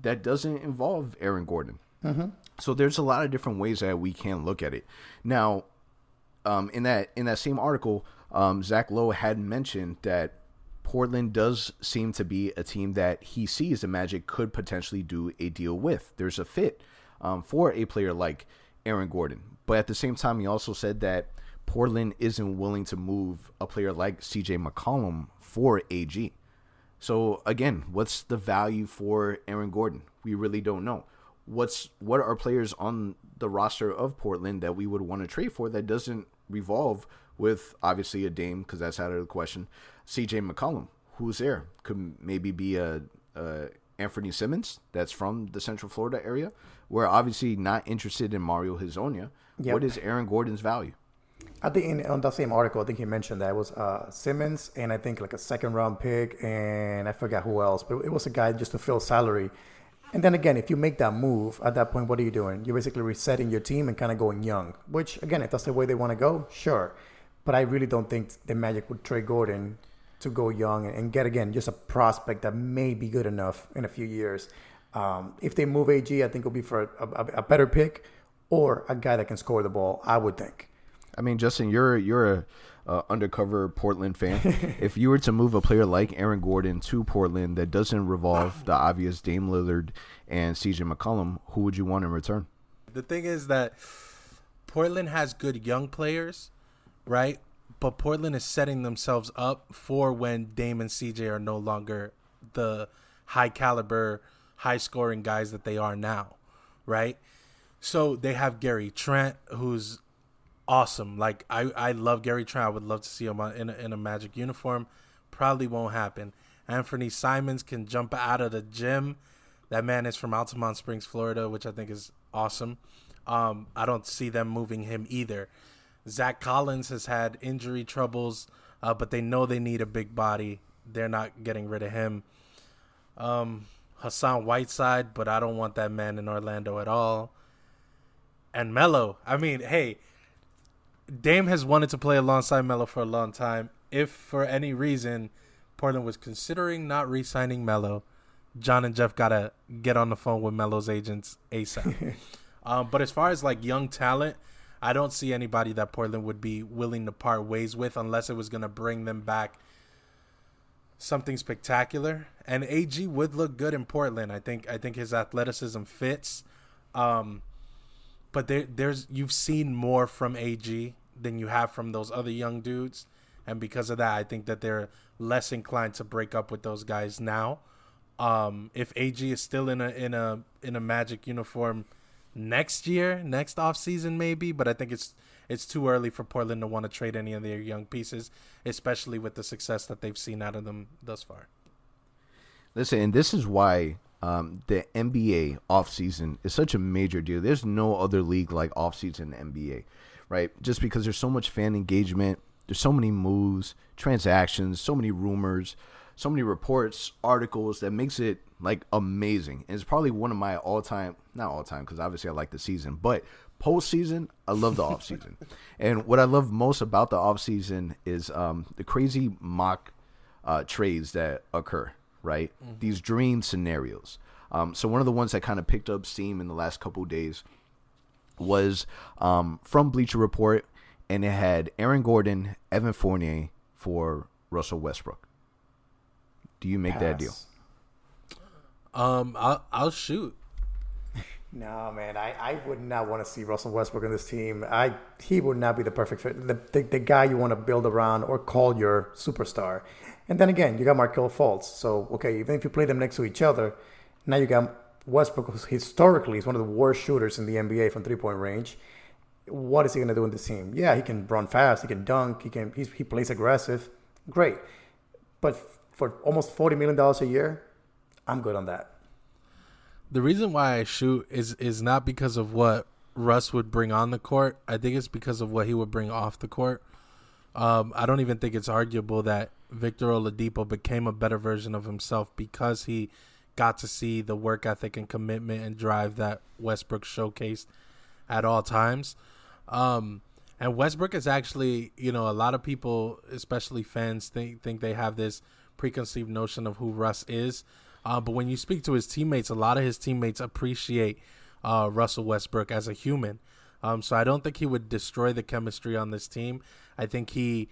C: that doesn't involve Aaron Gordon.
D: Mm-hmm.
C: So there's a lot of different ways that we can look at it. Now, in that same article, Zach Lowe had mentioned that Portland does seem to be a team that he sees the Magic could potentially do a deal with. There's a fit for a player like Aaron Gordon. But at the same time, he also said that Portland isn't willing to move a player like CJ McCollum for AG. So again, what's the value for Aaron Gordon? We really don't know. What are players on the roster of Portland that we would want to trade for that doesn't revolve with obviously a Dame, because that's out of the question. CJ McCollum, who's there? Could maybe be a Anthony Simmons that's from the Central Florida area. We're obviously not interested in Mario Hezonja.
D: Yep.
C: What is Aaron Gordon's value?
D: I think on that same article, I think he mentioned that it was Simmons and I think like a second round pick, and I forgot who else, but it was a guy just to fill salary. And then again, if you make that move, at that point, what are you doing? You're basically resetting your team and kind of going young, which again, if that's the way they want to go, sure. But I really don't think the Magic would trade Gordon to go young and get, again, just a prospect that may be good enough in a few years. If they move AG, I think it'll be for a better pick or a guy that can score the ball, I would think.
C: I mean, Justin, you're a undercover Portland fan. If you were to move a player like Aaron Gordon to Portland that doesn't revolve the obvious Dame Lillard and CJ McCollum, who would you want in return?
B: The thing is that Portland has good young players, right? But Portland is setting themselves up for when Dame and CJ are no longer the high caliber, high scoring guys that they are now, right? So they have Gary Trent, who's awesome. Like I love Gary Trent. I would love to see him in a Magic uniform. Probably won't happen. Anthony Simons can jump out of the gym. That man is from Altamont Springs, Florida, which I think is awesome. I don't see them moving him either. Zach Collins has had injury troubles, but they know they need a big body. They're not getting rid of him. Hassan Whiteside, but I don't want that man in Orlando at all. And Melo. I mean, hey, Dame has wanted to play alongside Melo for a long time. If for any reason Portland was considering not re-signing Melo, John and Jeff got to get on the phone with Melo's agents ASAP. But as far as like young talent, I don't see anybody that Portland would be willing to part ways with unless it was going to bring them back something spectacular. And AG would look good in Portland. I think his athleticism fits. But there's you've seen more from AG than you have from those other young dudes, and because of that, I think that they're less inclined to break up with those guys now. If AG is still in a Magic uniform next offseason maybe, but I think it's too early for Portland to want to trade any of their young pieces, especially with the success that they've seen out of them thus far.
C: Listen, and this is why the NBA offseason is such a major deal. There's no other league like offseason NBA, right? Just because there's so much fan engagement, there's so many moves, transactions, so many rumors, so many reports, articles that makes it like amazing. And it's probably one of my not all time, because obviously I like the season, but postseason, I love the offseason. And what I love most about the offseason is the crazy mock trades that occur, right? Mm-hmm. These dream scenarios. So one of the ones that kind of picked up steam in the last couple of days was from Bleacher Report, and it had Aaron Gordon, Evan Fournier for Russell Westbrook. Do you make that deal?
B: I'll shoot.
D: No, man, I would not want to see Russell Westbrook on this team. He would not be the perfect fit, the guy you want to build around or call your superstar. And then again, you got Markelle Fultz. So, okay, even if you play them next to each other, now you got Westbrook, who historically is one of the worst shooters in the NBA from three-point range. What is he going to do in this team? Yeah, he can run fast, he can dunk, he plays aggressive. Great. But for almost $40 million a year, I'm good on that.
B: The reason why I shoot is not because of what Russ would bring on the court. I think it's because of what he would bring off the court. I don't even think it's arguable that Victor Oladipo became a better version of himself because he got to see the work ethic and commitment and drive that Westbrook showcased at all times. And Westbrook is actually, a lot of people, especially fans, think they have this preconceived notion of who Russ is. But when you speak to his teammates, a lot of his teammates appreciate Russell Westbrook as a human. So I don't think he would destroy the chemistry on this team. I think he,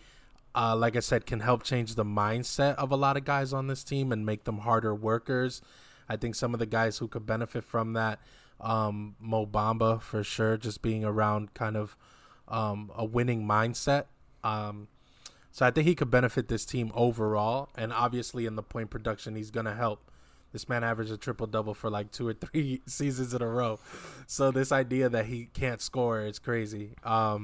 B: like I said, can help change the mindset of a lot of guys on this team and make them harder workers. I think some of the guys who could benefit from that, Mo Bamba for sure, just being around kind of a winning mindset. So I think he could benefit this team overall. And obviously in the point production, he's going to help. This man averaged a triple-double for like 2 or 3 seasons in a row. So this idea that he can't score is crazy. I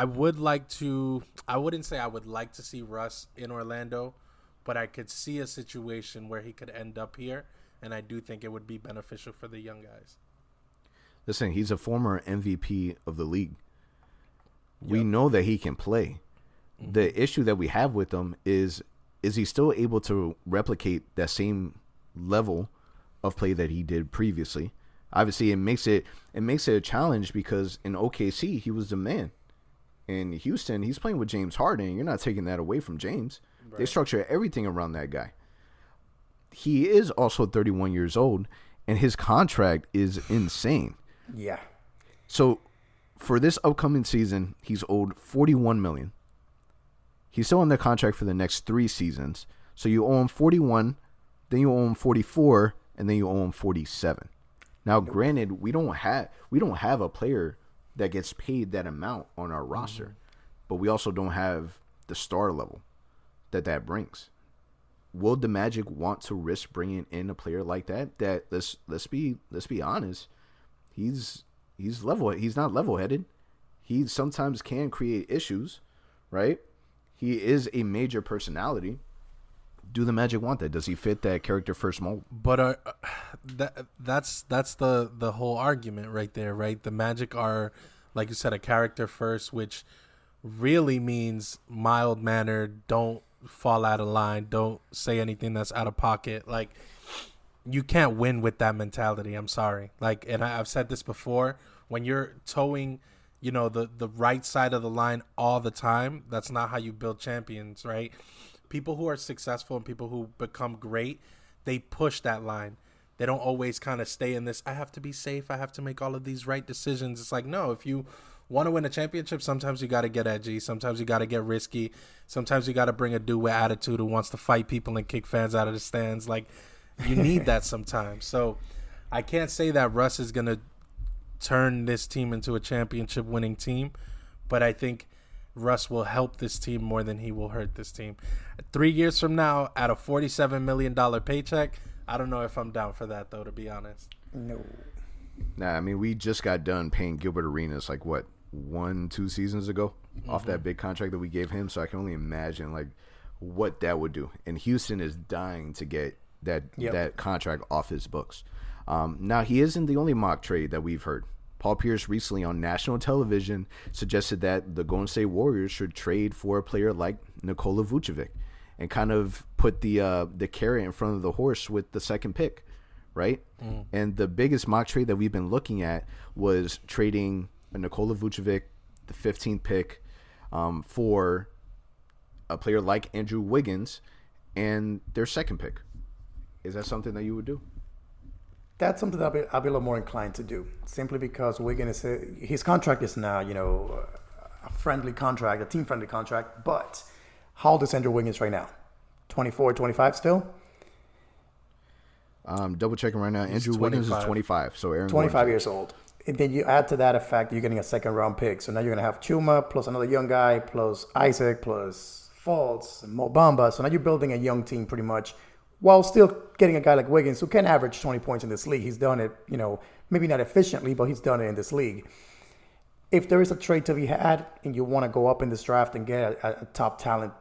B: wouldn't say I would like to see Russ in Orlando, but I could see a situation where he could end up here, and I do think it would be beneficial for the young guys.
C: Listen, he's a former MVP of the league.
B: Yep.
C: We know that he can play. Mm-hmm. The issue that we have with him is he still able to replicate that same level of play that he did previously? Obviously, it makes it a challenge because in OKC, he was the man. In Houston, he's playing with James Harden. You're not taking that away from James. Right. They structure everything around that guy. He is also 31 years old, and his contract is insane.
D: Yeah.
C: So for this upcoming season, he's owed $41 million. He's still on the contract for the next 3 seasons. So you owe him 41, then you owe him 44, and then you owe him 47. Now, granted, we don't have a player that gets paid that amount on our roster, but we also don't have the star level that brings. Will the Magic want to risk bringing in a player like that? That let's be honest, he's not level-headed. He sometimes can create issues, right? He is a major personality. Do the Magic want that? Does he fit that character first mold?
B: But that's the whole argument right there, right? The Magic are, like you said, a character first, which really means mild-mannered, don't fall out of line, don't say anything that's out of pocket. Like, you can't win with that mentality. I'm sorry. Like, and I've said this before, when you're towing the right side of the line all the time, that's not how you build champions, right? People who are successful and people who become great, they push that line. They don't always kind of stay in this, I have to be safe, I have to make all of these right decisions. It's like, no, if you want to win a championship, sometimes you got to get edgy. Sometimes you got to get risky. Sometimes you got to bring a dude with attitude who wants to fight people and kick fans out of the stands. Like, you need that sometimes. So I can't say that Russ is going to turn this team into a championship winning team, but I think Russ will help this team more than he will hurt this team. 3 years from now, at a $47 million paycheck, I don't know if I'm down for that, though, to be honest.
D: No.
C: Nah, I mean, we just got done paying Gilbert Arenas, 1-2 seasons ago off that big contract that we gave him, so I can only imagine, what that would do. And Houston is dying to get that contract off his books. Now, he isn't the only mock trade that we've heard. Paul Pierce recently on national television suggested that the Golden State Warriors should trade for a player like Nikola Vucevic and kind of put the carrot in front of the horse with the second pick, right? And the biggest mock trade that we've been looking at was trading a Nikola Vucevic, the 15th pick, for a player like Andrew Wiggins and their second pick. Is that something that you would do?
D: That's something that I'll be a little more inclined to do, simply because Wiggins his contract is now, a friendly contract, a team-friendly contract. But how old is Andrew Wiggins right now? 24, 25 still?
C: Double checking right now. Andrew Wiggins is 25. So Aaron
D: 25 years old. And then you add to that a fact that you're getting a second-round pick. So now you're going to have Chuma plus another young guy plus Isaac plus Fultz and Mo Bamba. So now you're building a young team pretty much, while still getting a guy like Wiggins who can average 20 points in this league. He's done it, maybe not efficiently, but he's done it in this league. If there is a trade to be had and you want to go up in this draft and get a top talent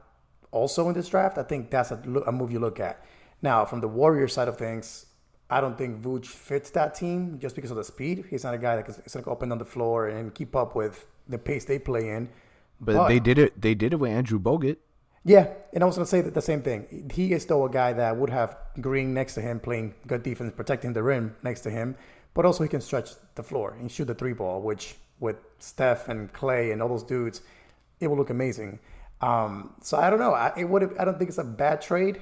D: also in this draft, I think that's a move you look at. Now, from the Warriors side of things, I don't think Vooch fits that team just because of the speed. He's not a guy that's going to go up and down the floor and keep up with the pace they play in.
C: But they did it. They did it with Andrew Bogut.
D: Yeah, and I was going to say that the same thing. He is still a guy that would have Green next to him, playing good defense, protecting the rim next to him, but also he can stretch the floor and shoot the three ball, which with Steph and Clay and all those dudes, it will look amazing. So I don't know. I don't think it's a bad trade.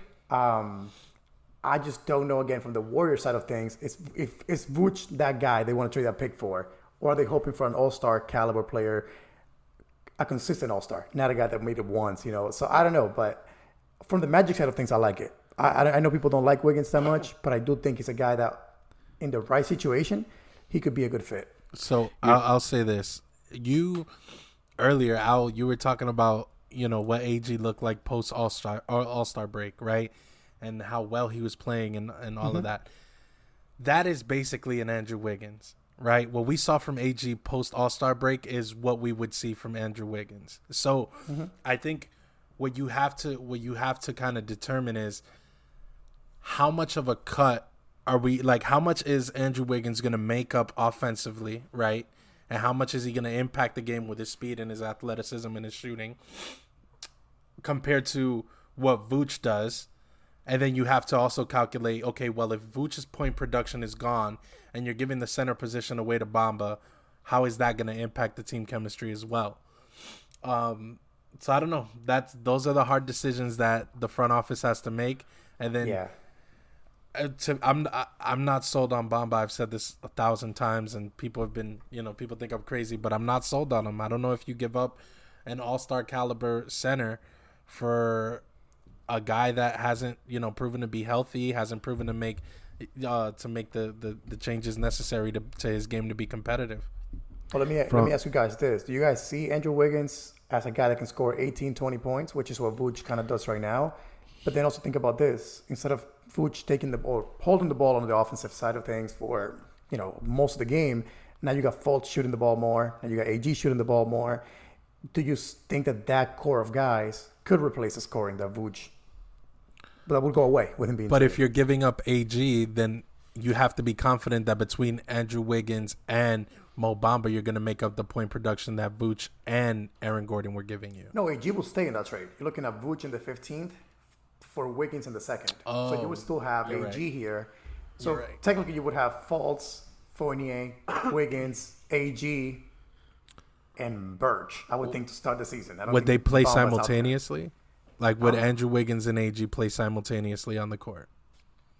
D: I just don't know, again, from the Warrior side of things, is Vooch that guy they want to trade that pick for? Or are they hoping for an all-star caliber player, a consistent all-star, not a guy that made it once, So I don't know, but from the Magic side of things, I like it. I know people don't like Wiggins that much, but I do think he's a guy that, in the right situation, he could be a good fit.
B: So I'll say this. Earlier, Al, you were talking about, what AG looked like post All-Star break, right? And how well he was playing and all of that. That is basically an Andrew Wiggins, right? What we saw from AG post All-Star break is what we would see from Andrew Wiggins. So I think what you have to kind of determine is how much of a cut are we, like, how much is Andrew Wiggins going to make up offensively, right? And how much is he going to impact the game with his speed and his athleticism and his shooting compared to what Vooch does? And then you have to also calculate, okay, well, if Vooch's point production is gone and you're giving the center position away to Bamba, how is that going to impact the team chemistry as well? So I don't know. Those are the hard decisions that the front office has to make. And then I'm not sold on Bamba. I've said this 1,000 times, and people have been, people think I'm crazy, but I'm not sold on him. I don't know if you give up an all-star caliber center for a guy that hasn't, proven to be healthy, hasn't proven to make the changes necessary to his game to be competitive.
D: Well, let me ask you guys this. Do you guys see Andrew Wiggins as a guy that can score 18, 20 points, which is what Vooch kind of does right now? But then also think about this. Instead of Vooch holding the ball on the offensive side of things for, most of the game, now you got Fultz shooting the ball more, and you got AG shooting the ball more. Do you think that core of guys could replace the scoring that Vooch, but that would go away with him being.
B: But if you're giving up AG, then you have to be confident that between Andrew Wiggins and Mo Bamba, you're going to make up the point production that Vooch and Aaron Gordon were giving you.
D: No, AG will stay in that trade. You're looking at Vooch in the 15th for Wiggins in the 2nd. So you would still have AG right here. So technically you would have Fultz, Fournier, Wiggins, AG, and Birch, I would think, to start the season.
B: Would they play simultaneously? Like, would Andrew Wiggins and AG play simultaneously on the court?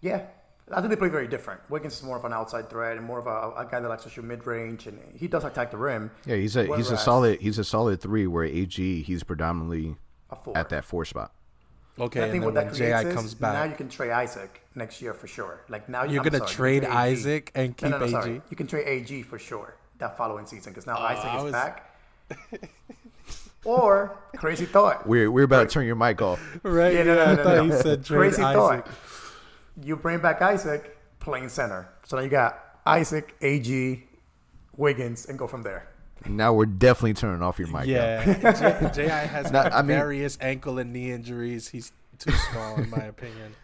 D: Yeah. I think they play very different. Wiggins is more of an outside threat and more of a guy that likes to shoot mid-range, and he does attack the rim.
C: Yeah, he's a solid 3, where AG, he's predominantly at that 4 spot.
B: Okay, and then when J.I. comes back.
D: Now you can trade Isaac next year for sure. Like, now
B: you're going to trade Isaac and keep AG?
D: Sorry. You can trade AG for sure that following season, because now Isaac is back. Or, crazy thought.
C: We're about to turn your mic off.
B: Right? Yeah, no. I thought he said trade
D: crazy
B: Isaac.
D: Thought. You bring back Isaac, playing center. So now you got Isaac, AG, Wiggins, and go from there.
C: Now we're definitely turning off your mic.
B: Yeah. J.I. has various ankle and knee injuries. He's too small, in my opinion.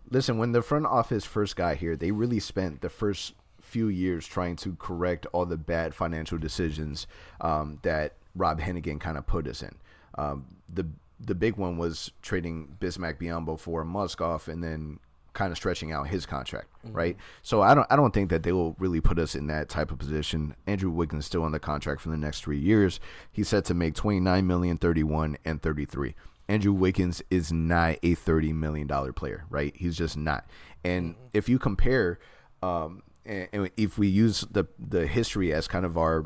C: Listen, when the front office first got here, they really spent the first few years trying to correct all the bad financial decisions that Rob Hennigan kind of put us in. The big one was trading Bismack Biyombo for Muskoff and then kind of stretching out his contract, right? So I don't think that they will really put us in that type of position. Andrew Wiggins still on the contract for the next 3 years. He's set to make $29 million, $31, and $33. Andrew Wiggins is not a $30 million player, right? He's just not. And if you compare, and if we use the history as kind of our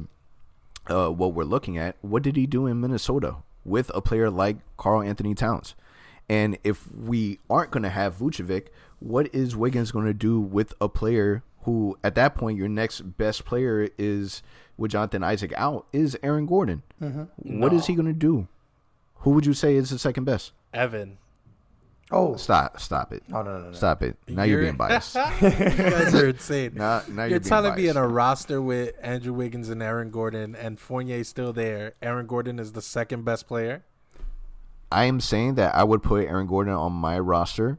C: what we're looking at, what did he do in Minnesota with a player like Karl Anthony Towns? And if we aren't going to have Vucevic, what is Wiggins going to do with a player who, at that point, your next best player is, with Jonathan Isaac out, is Aaron Gordon? What is he going to do? Who would you say is the second best?
B: Evan.
D: Oh,
C: stop it!
D: No!
C: Stop it! Now you're being biased.
B: You guys are insane.
C: Now
B: you're telling me in a roster with Andrew Wiggins and Aaron Gordon, and Fournier's still there, Aaron Gordon is the second best player?
C: I am saying that I would put Aaron Gordon on my roster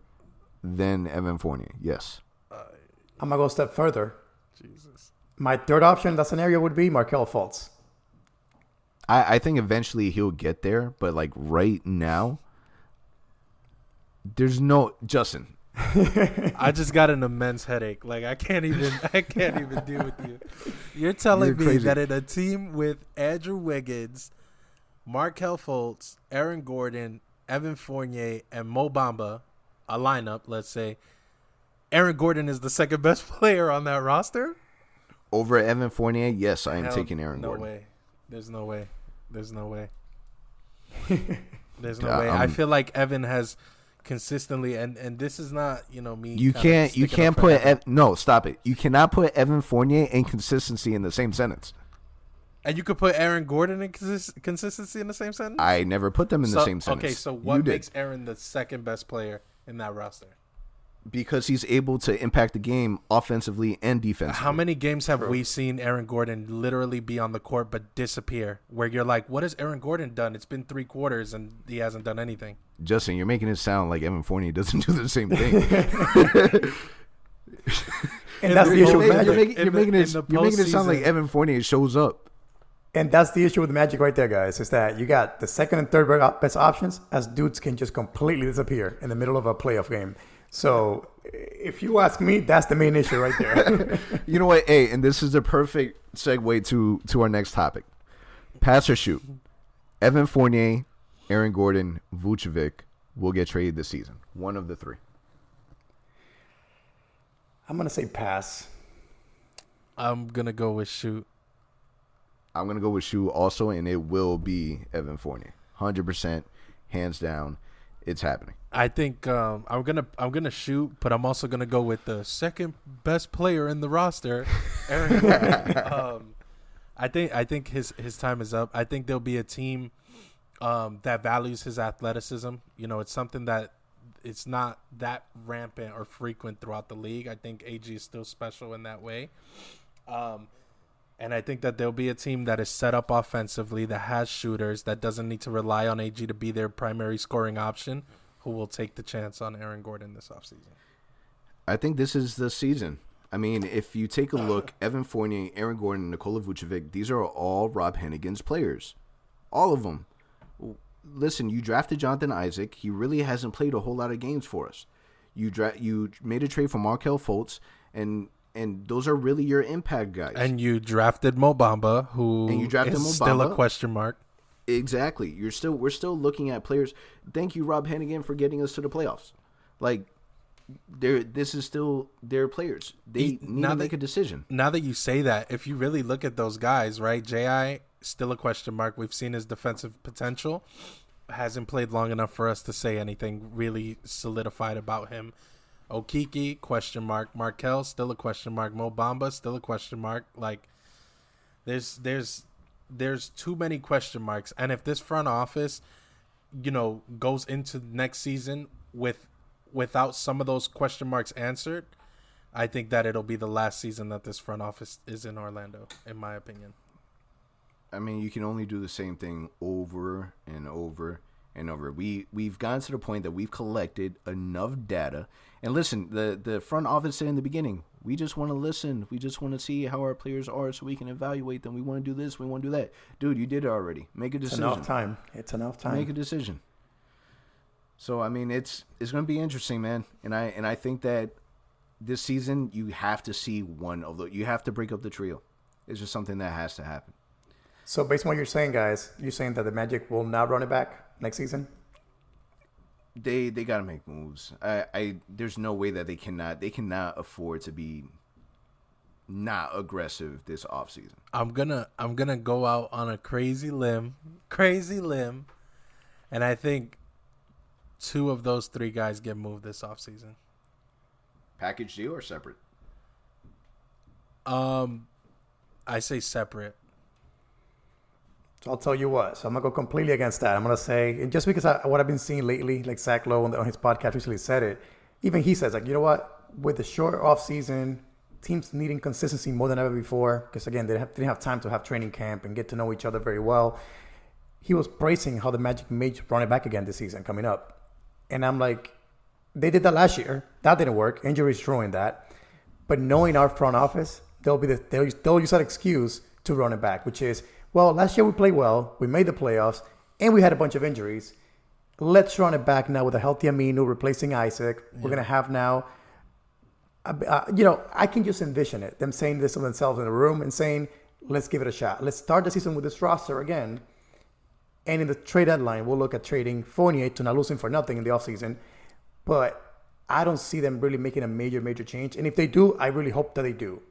C: than Evan Fournier. Yes.
D: I'm going to go a step further.
B: Jesus.
D: My third option in that scenario would be Markelle Fultz.
C: I think eventually he'll get there, but like right now, There's no Justin.
B: I just got an immense headache. Like I can't even deal with you. You're telling me
C: crazy.
B: that in a team with Andrew Wiggins, Markelle Fultz, Aaron Gordon, Evan Fournier, and Mo Bamba, a lineup, let's say, Aaron Gordon is the second best player on that roster?
C: Over Evan Fournier, yes, I am taking Aaron Gordon.
B: No way. There's no way. There's no way. There's no way. I feel like Evan has consistently, and this is not, me.
C: You can't put no, stop it. You cannot put Evan Fournier and consistency in the same sentence.
B: And you could put Aaron Gordon and consistency in the same sentence?
C: I never put them in the same sentence.
B: Okay, so what makes Aaron the second best player in that roster?
C: Because he's able to impact the game offensively and defensively.
B: How many games have we seen Aaron Gordon literally be on the court but disappear? Where you're like, what has Aaron Gordon done? It's been 3 quarters and he hasn't done anything.
C: Justin, you're making it sound like Evan Fournier doesn't do the same thing.
D: And that's the issue with Magic.
C: You're making it sound like Evan Fournier shows up.
D: And that's the issue with the Magic right there, guys, is that you got the second and third best options as dudes can just completely disappear in the middle of a playoff game. So if you ask me, that's the main issue right there.
C: You know what? Hey, and this is the perfect segue to our next topic. Pass or shoot. Evan Fournier, Aaron Gordon, Vucevic will get traded this season. One of the 3.
D: I'm going to say pass.
B: I'm going to go with shoot.
C: I'm going to go with shoot also, and it will be Evan Fournier. 100%, hands down, it's happening.
B: I think I'm gonna shoot, but I'm also gonna go with the second best player in the roster, Aaron Gordon. I think his time is up. I think there'll be a team that values his athleticism. It's something that it's not that rampant or frequent throughout the league. I think AG is still special in that way. And I think that there'll be a team that is set up offensively, that has shooters, that doesn't need to rely on AG to be their primary scoring option, who will take the chance on Aaron Gordon this offseason.
C: I think this is the season. I mean, if you take a look, Evan Fournier, Aaron Gordon, Nikola Vucevic, these are all Rob Hennigan's players. All of them. Listen, you drafted Jonathan Isaac. He really hasn't played a whole lot of games for us. You made a trade for Markelle Fultz, and those are really your impact guys.
B: And you drafted Mo Bamba, who is still a question mark.
C: Exactly. We're still looking at players. Thank you, Rob Hennigan, for getting us to the playoffs. Like, this is still their players. They need to make a decision.
B: Now that you say that, if you really look at those guys, right? J.I., still a question mark. We've seen his defensive potential. Hasn't played long enough for us to say anything really solidified about him. Okiki, question mark. Markelle, still a question mark. Mo Bamba, still a question mark. Like, there's too many question marks. And if this front office, goes into next season without some of those question marks answered, I think that it'll be the last season that this front office is in Orlando, in my opinion.
C: I mean, you can only do the same thing over and over and over. We've gotten to the point that we've collected enough data. And listen, the front office said in the beginning, we just want to listen. We just want to see how our players are so we can evaluate them. We want to do this. We want to do that. Dude, you did it already. Make a decision.
D: It's enough time.
C: Make a decision. So, I mean, it's going to be interesting, man. And I think that this season you have to see one of those. You have to break up the trio. It's just something that has to happen.
D: So, based on what you're saying, guys, you're saying that the Magic will not run it back next season?
C: They got to make moves. There's no way that they cannot afford to be not aggressive this offseason.
B: I'm gonna go out on a crazy limb, and I think 2 of those 3 guys get moved this offseason.
C: Package deal or separate?
B: I say separate.
D: So I'll tell you what. So I'm going to go completely against that. I'm going to say, and just because what I've been seeing lately, like Zach Lowe on his podcast recently said it, even he says, like, you know what? With the short off season, teams needing consistency more than ever before, because, again, they didn't have time to have training camp and get to know each other very well. He was bracing how the Magic may run it back again this season coming up. And I'm like, they did that last year. That didn't work. Injuries ruined that. But knowing our front office, they'll use that excuse to run it back, which is, well, last year we played well, we made the playoffs, and we had a bunch of injuries. let's run it back now with a healthy Aminu replacing Isaac. We're going to have now, I can just envision it. Them saying this to themselves in the room and saying, let's give it a shot. Let's start the season with this roster again. And in the trade deadline, we'll look at trading Fournier to not losing for nothing in the offseason. But I don't see them really making a major change. And if they do, I really hope that they do.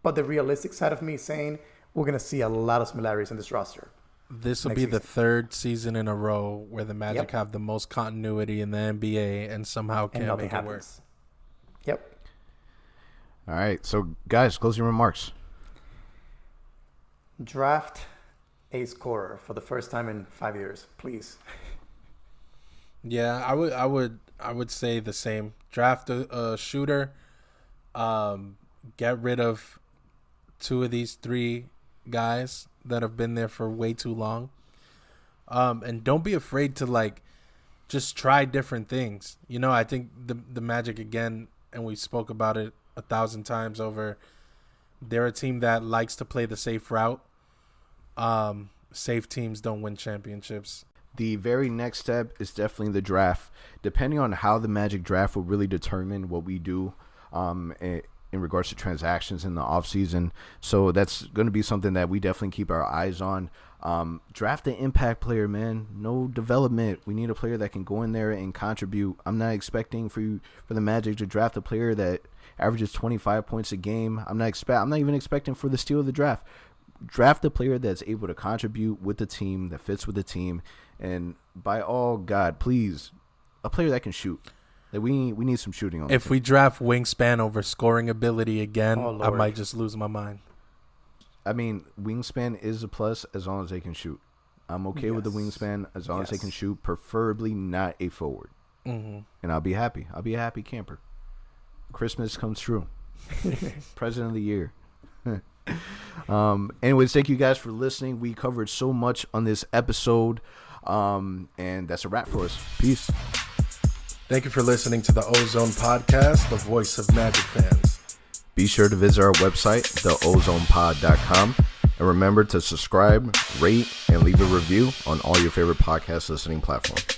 D: But the realistic side of me is saying we're going to see a lot of similarities in this roster.
B: This will be the third season in a row where the Magic have the most continuity in the NBA and somehow can't make it work.
D: Yep.
C: All right. So, guys, closing remarks.
D: Draft a scorer for the first time in 5 years, please.
B: Yeah, I would say the same. Draft a shooter. Get rid of 2 of these 3 guys that have been there for way too long. And don't be afraid to just try different things. I think the Magic again, and we spoke about it 1,000 times over. They're a team that likes to play the safe route. Safe teams don't win championships.
C: The very next step is definitely the draft. Depending on how the Magic draft will really determine what we do in regards to transactions in the offseason. So that's going to be something that we definitely keep our eyes on. Draft an impact player, man. No development. We need a player that can go in there and contribute. I'm not expecting for the Magic to draft a player that averages 25 points a game. I'm not even expecting for the steal of the draft. Draft a player that's able to contribute with the team, that fits with the team, and by all God, please, a player that can shoot. That we need some shooting on.
B: If we draft wingspan over scoring ability again, I might just lose my mind.
C: I mean, wingspan is a plus as long as they can shoot. I'm okay with the wingspan as long as they can shoot, preferably not a forward. Mm-hmm. And I'll be happy. I'll be a happy camper. Christmas comes true. President of the year. Anyways, thank you guys for listening. We covered so much on this episode, and that's a wrap for us. Peace.
B: Thank you for listening to the OZone podcast, the voice of Magic fans.
C: Be sure to visit our website, theozonepod.com, and remember to subscribe, rate, and leave a review on all your favorite podcast listening platforms.